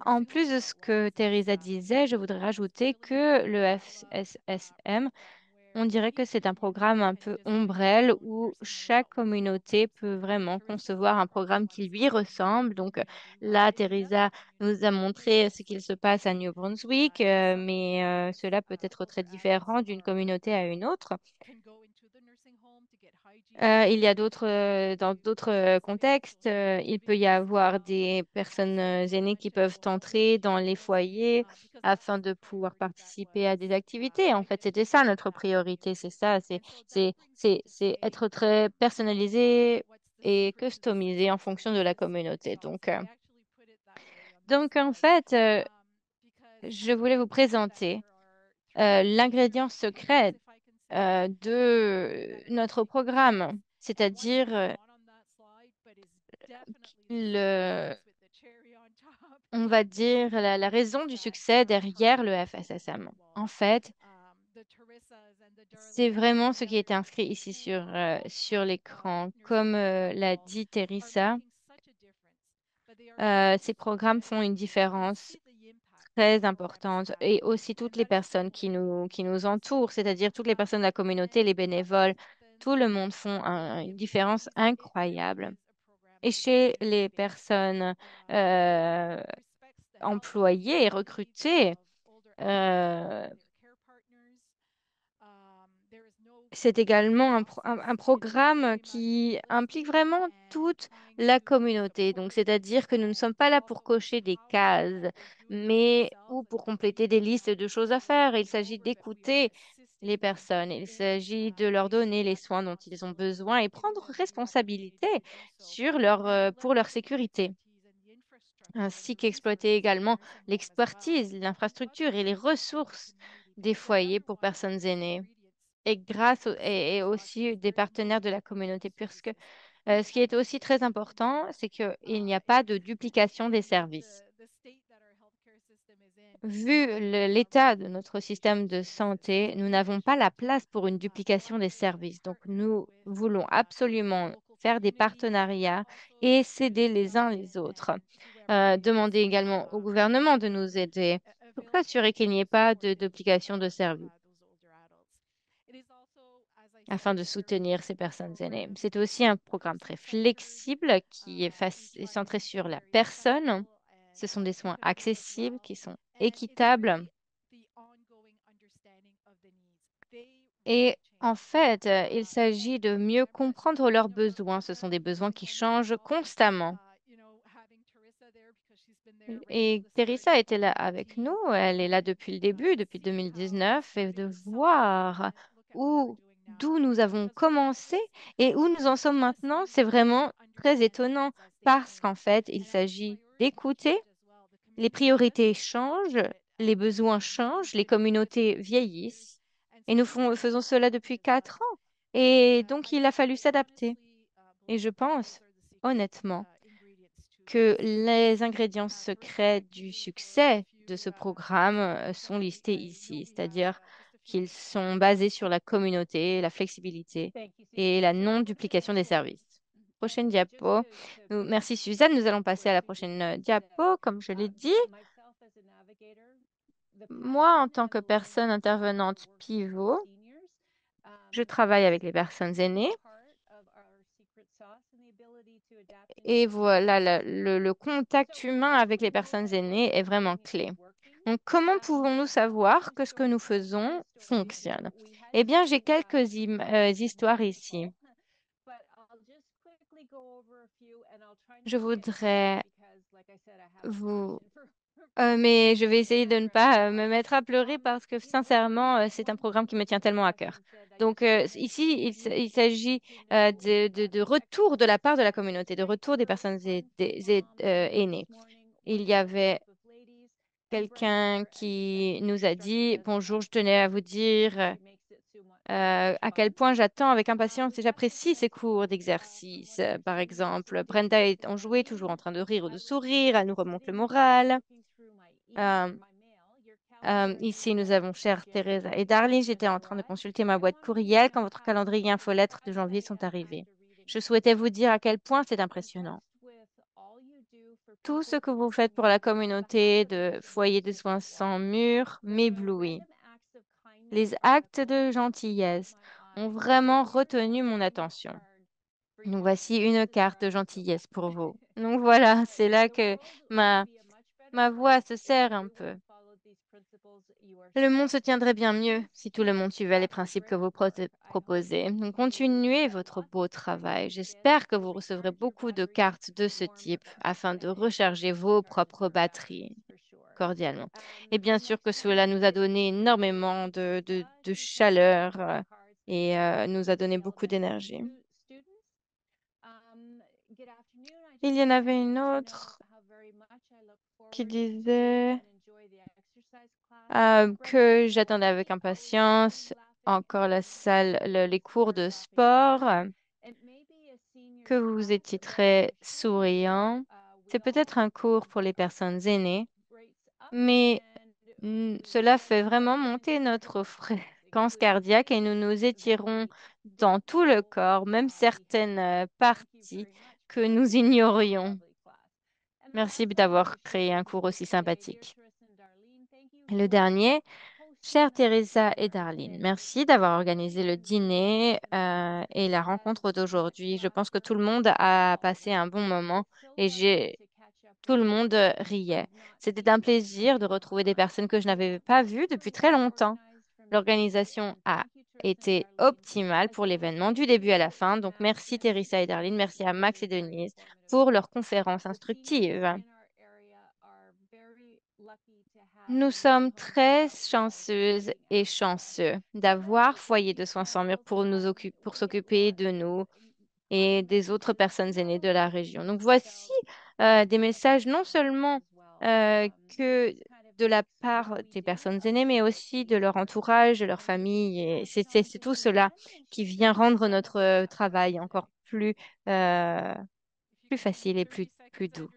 en plus de ce que Teresa disait, je voudrais rajouter que le FSSM, on dirait que c'est un programme un peu ombrelle où chaque communauté peut vraiment concevoir un programme qui lui ressemble. Donc là, Teresa nous a montré ce qu'il se passe à New Brunswick, mais cela peut être très différent d'une communauté à une autre. Il y a dans d'autres contextes, il peut y avoir des personnes aînées qui peuvent entrer dans les foyers afin de pouvoir participer à des activités. En fait, c'était ça notre priorité, c'est ça, c'est être très personnalisé et customisé en fonction de la communauté. Donc en fait, je voulais vous présenter l'ingrédient secret de notre programme, c'est-à-dire on va dire, la raison du succès derrière le FSSM. En fait, c'est vraiment ce qui est inscrit ici sur l'écran. Comme l'a dit Teresa, ces programmes font une différence très importante et aussi toutes les personnes qui nous entourent, c'est-à-dire toutes les personnes de la communauté, les bénévoles, tout le monde font une différence incroyable. Et chez les personnes euh, employées et recrutées, euh, c'est également un programme qui implique vraiment toute la communauté. Donc, c'est-à-dire que nous ne sommes pas là pour cocher des cases, mais ou pour compléter des listes de choses à faire. Il s'agit d'écouter les personnes. Il s'agit de leur donner les soins dont ils ont besoin et prendre responsabilité pour leur sécurité, ainsi qu'exploiter également l'expertise, l'infrastructure et les ressources des foyers pour personnes aînées et aussi des partenaires de la communauté, puisque ce qui est aussi très important, c'est qu'il n'y a pas de duplication des services. Vu l'état de notre système de santé, nous n'avons pas la place pour une duplication des services. Donc, nous voulons absolument faire des partenariats et s'aider les uns les autres. Demander également au gouvernement de nous aider pour s'assurer qu'il n'y ait pas de duplication de services afin de soutenir ces personnes aînées. C'est aussi un programme très flexible qui est centré sur la personne. Ce sont des soins accessibles qui sont équitables. Et en fait, il s'agit de mieux comprendre leurs besoins. Ce sont des besoins qui changent constamment. Et Teresa était là avec nous. Elle est là depuis le début, depuis 2019, et de voir d'où nous avons commencé et où nous en sommes maintenant, c'est vraiment très étonnant parce qu'en fait, il s'agit d'écouter, les priorités changent, les besoins changent, les communautés vieillissent et faisons cela depuis 4 ans. Et donc, il a fallu s'adapter. Et je pense, honnêtement, que les ingrédients secrets du succès de ce programme sont listés ici, c'est-à-dire qu'ils sont basés sur la communauté, la flexibilité et la non-duplication des services. Prochaine diapo. Merci Suzanne. Nous allons passer à la prochaine diapo. Comme je l'ai dit, moi, en tant que personne intervenante pivot, je travaille avec les personnes aînées. Et voilà, le contact humain avec les personnes aînées est vraiment clé. Donc, comment pouvons-nous savoir que ce que nous faisons fonctionne? Eh bien, j'ai quelques histoires ici. Je voudrais vous Mais je vais essayer de ne pas me mettre à pleurer parce que sincèrement, c'est un programme qui me tient tellement à cœur. Donc ici, il s'agit de retour de la part de la communauté, de retour des personnes aînées. Il y avait quelqu'un qui nous a dit, Bonjour, je tenais à vous dire à quel point j'attends avec impatience et j'apprécie ces cours d'exercice. Par exemple, Brenda est enjouée, toujours en train de rire ou de sourire, elle nous remonte le moral. Euh, Ici, nous avons chère Teresa et Darlene. J'étais en train de consulter ma boîte courriel quand votre calendrier infolettre de janvier sont arrivés. Je souhaitais vous dire à quel point c'est impressionnant. Tout ce que vous faites pour la communauté de foyer de soins sans mur m'éblouit. Les actes de gentillesse ont vraiment retenu mon attention. Nous voici une carte de gentillesse pour vous. Donc voilà, c'est là que ma voix se serre un peu. Le monde se tiendrait bien mieux si tout le monde suivait les principes que vous proposez. Donc, continuez votre beau travail. J'espère que vous recevrez beaucoup de cartes de ce type afin de recharger vos propres batteries cordialement. Et bien sûr que cela nous a donné énormément de chaleur et nous a donné beaucoup d'énergie. Il y en avait une autre qui disait que j'attendais avec impatience encore la salle, les cours de sport, que vous étiez très souriant. C'est peut-être un cours pour les personnes aînées, mais cela fait vraiment monter notre fréquence cardiaque et nous nous étirons dans tout le corps, même certaines parties que nous ignorions. Merci d'avoir créé un cours aussi sympathique. Le dernier, chère Teresa et Darlene, merci d'avoir organisé le dîner et la rencontre d'aujourd'hui. Je pense que tout le monde a passé un bon moment et tout le monde riait. C'était un plaisir de retrouver des personnes que je n'avais pas vues depuis très longtemps. L'organisation a été optimale pour l'événement du début à la fin. Donc, merci Teresa et Darlene, merci à Max et Denise pour leur conférence instructive. Nous sommes très chanceuses et chanceux d'avoir Foyer de soins sans mur pour s'occuper de nous et des autres personnes aînées de la région. Donc voici des messages non seulement que de la part des personnes aînées, mais aussi de leur entourage, de leur famille. Et c'est tout cela qui vient rendre notre travail encore plus facile et plus doux.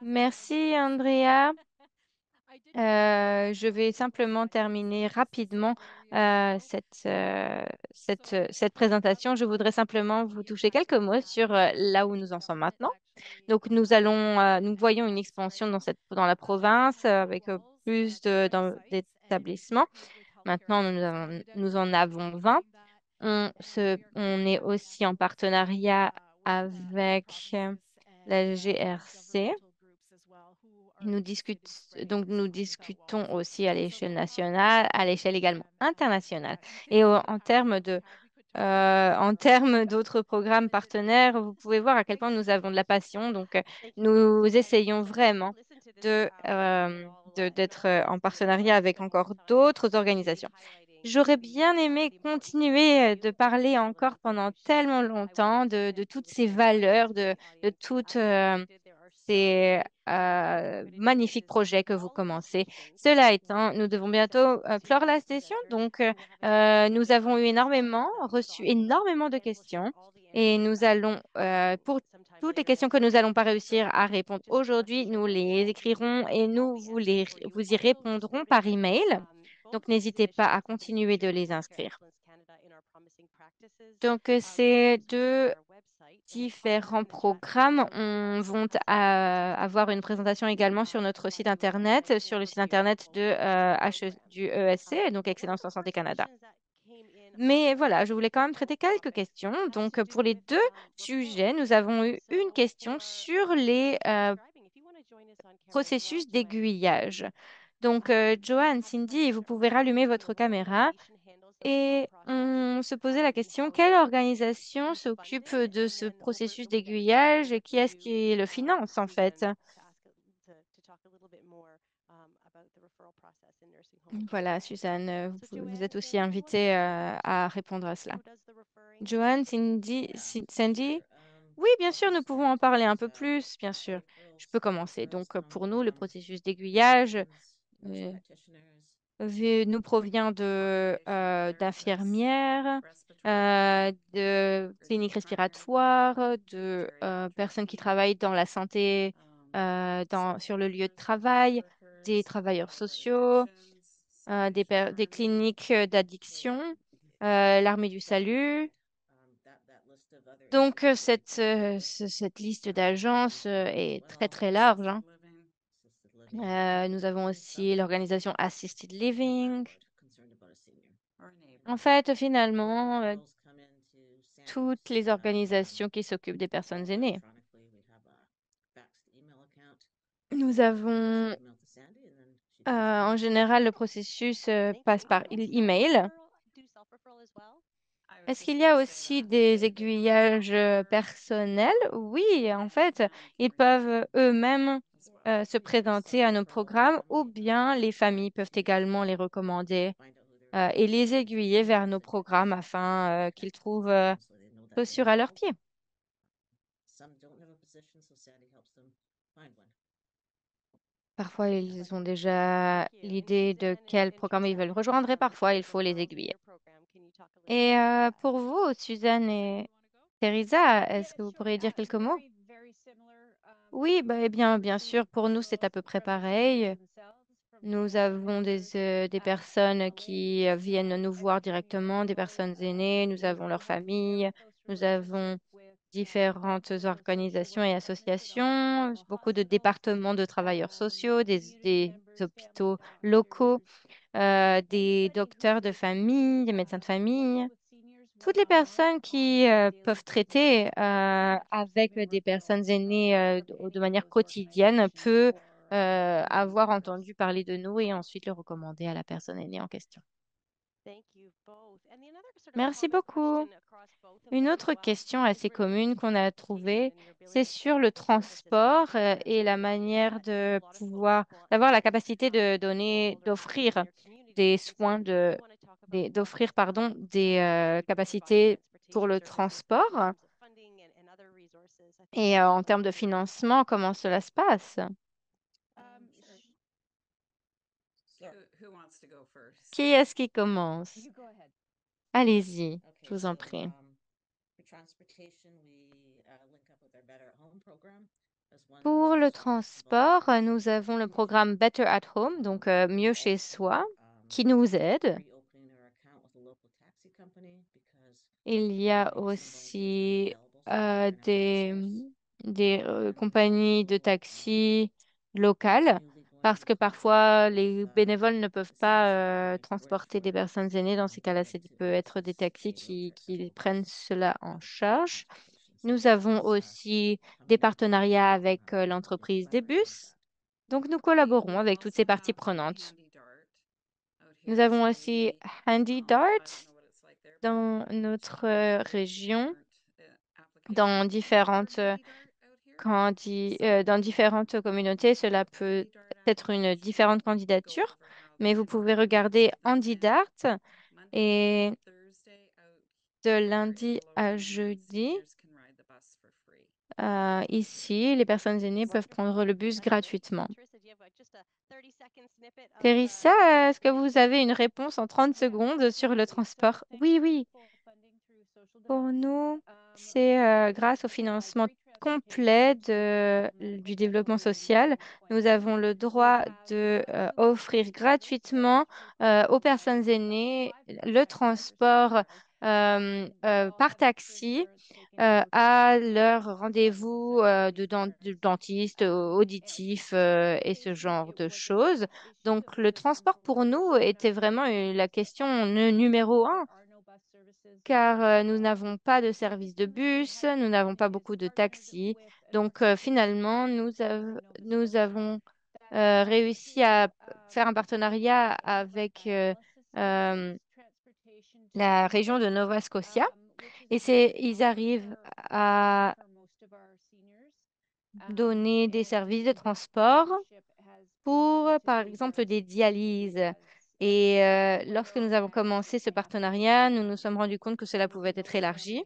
Merci, Andrea. Je vais simplement terminer rapidement cette présentation. Je voudrais simplement vous toucher quelques mots sur là où nous en sommes maintenant. Donc, nous voyons une expansion dans la province avec plus d'établissements. Maintenant, nous en avons 20. On est aussi en partenariat avec la GRC. Nous discutons aussi à l'échelle nationale, à l'échelle également internationale. Et en termes d'autres programmes partenaires, vous pouvez voir à quel point nous avons de la passion. Donc, nous essayons vraiment d'être en partenariat avec encore d'autres organisations. J'aurais bien aimé continuer de parler encore pendant tellement longtemps de toutes ces valeurs, de toutes ces magnifiques projets que vous commencez. Cela étant, nous devons bientôt clore la session. Donc, nous avons reçu énormément de questions et nous allons, pour toutes les questions que nous n'allons pas réussir à répondre aujourd'hui, nous les écrirons et vous y répondrons par email. Donc, n'hésitez pas à continuer de les inscrire. Donc, ces deux différents programmes vont avoir une présentation également sur notre site Internet, sur le site Internet du ESC, donc Excellence en Santé Canada. Mais voilà, je voulais quand même traiter quelques questions. Donc, pour les deux sujets, nous avons eu une question sur les processus d'aiguillage. Donc, Joanne, Cindy, vous pouvez rallumer votre caméra. Et on se posait la question, quelle organisation s'occupe de ce processus d'aiguillage et qui est-ce qui le finance en fait? Voilà, Suzanne, vous êtes aussi invitée à répondre à cela. Joanne, Sandy? Oui, bien sûr, nous pouvons en parler un peu plus, bien sûr. Je peux commencer. Donc, pour nous, le processus d'aiguillage euh, nous provient d'infirmières, de cliniques respiratoires, de personnes qui travaillent dans la santé sur le lieu de travail, des travailleurs sociaux, des cliniques d'addiction, l'armée du salut. Donc, cette liste d'agences est très, très large, hein. Nous avons aussi l'organisation Assisted Living. En fait, finalement, toutes les organisations qui s'occupent des personnes aînées. Nous avons, en général, le processus passe par email. Est-ce qu'il y a aussi des aiguillages personnels? Oui, en fait, ils peuvent eux-mêmes se présenter à nos programmes ou bien les familles peuvent également les recommander et les aiguiller vers nos programmes afin qu'ils trouvent chaussures à leurs pieds. Parfois, ils ont déjà l'idée de quel programme ils veulent rejoindre et parfois, il faut les aiguiller. Et pour vous, Suzanne et Teresa, est-ce que vous pourriez dire quelques mots? Oui, bah, eh bien sûr, pour nous, c'est à peu près pareil. Nous avons des personnes qui viennent nous voir directement, des personnes aînées, nous avons leur famille, nous avons différentes organisations et associations, beaucoup de départements de travailleurs sociaux, des hôpitaux locaux, des docteurs de famille, des médecins de famille. Toutes les personnes qui peuvent traiter avec des personnes aînées de manière quotidienne peuvent avoir entendu parler de nous et ensuite le recommander à la personne aînée en question. Merci beaucoup. Une autre question assez commune qu'on a trouvée, c'est sur le transport et la manière de pouvoir, d'avoir la capacité de donner, d'offrir des soins d'offrir, pardon, des capacités pour le transport. Et en termes de financement, comment cela se passe? Qui est-ce qui commence? Allez-y, je vous en prie. Pour le transport, nous avons le programme Better at Home, donc mieux chez soi, qui nous aide. Il y a aussi des compagnies de taxi locales parce que parfois les bénévoles ne peuvent pas transporter des personnes aînées. Dans ces cas-là, ça peut être des taxis qui prennent cela en charge. Nous avons aussi des partenariats avec l'entreprise des bus. Donc, nous collaborons avec toutes ces parties prenantes. Nous avons aussi Handy Dart dans notre région, dans dans différentes communautés. Cela peut être une différente candidature, mais vous pouvez regarder Handy Dart et de lundi à jeudi. Ici, les personnes aînées peuvent prendre le bus gratuitement. Teresa, est-ce que vous avez une réponse en 30 secondes sur le transport? Oui, oui. Pour nous, c'est grâce au financement complet du développement social. Nous avons le droit de offrir gratuitement aux personnes aînées le transport par taxi à leur rendez-vous de dentiste, auditif et ce genre de choses. Donc, le transport pour nous était vraiment la question numéro un car nous n'avons pas de service de bus, nous n'avons pas beaucoup de taxis. Donc finalement, nous avons réussi à faire un partenariat avec la région de Nova Scotia et ils arrivent à donner des services de transport pour, par exemple, des dialyses. Et lorsque nous avons commencé ce partenariat, nous nous sommes rendus compte que cela pouvait être élargi.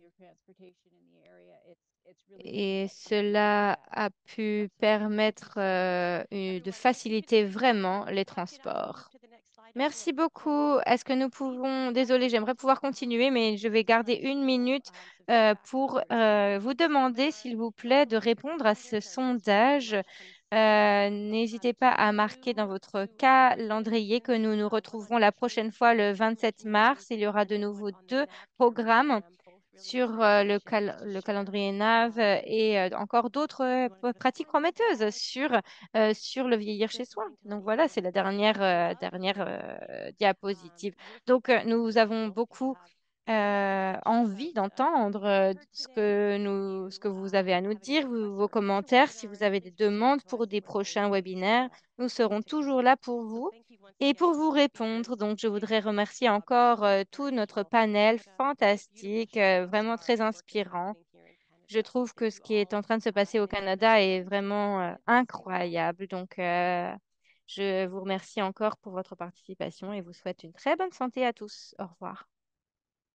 Et cela a pu permettre de faciliter vraiment les transports. Merci beaucoup. Est-ce que nous pouvons... Désolée, j'aimerais pouvoir continuer, mais je vais garder une minute pour vous demander, s'il vous plaît, de répondre à ce sondage. N'hésitez pas à marquer dans votre calendrier que nous nous retrouverons la prochaine fois le 27 mars. Il y aura de nouveau deux programmes sur le calendrier NAV et encore d'autres pratiques prometteuses sur le vieillir chez soi. Donc voilà, c'est la dernière diapositive. Donc nous avons beaucoup envie d'entendre ce que vous avez à nous dire, vos commentaires. Si vous avez des demandes pour des prochains webinaires, nous serons toujours là pour vous et pour vous répondre. Donc, je voudrais remercier encore tout notre panel fantastique, vraiment très inspirant. Je trouve que ce qui est en train de se passer au Canada est vraiment incroyable. Donc, je vous remercie encore pour votre participation et vous souhaite une très bonne santé à tous. Au revoir.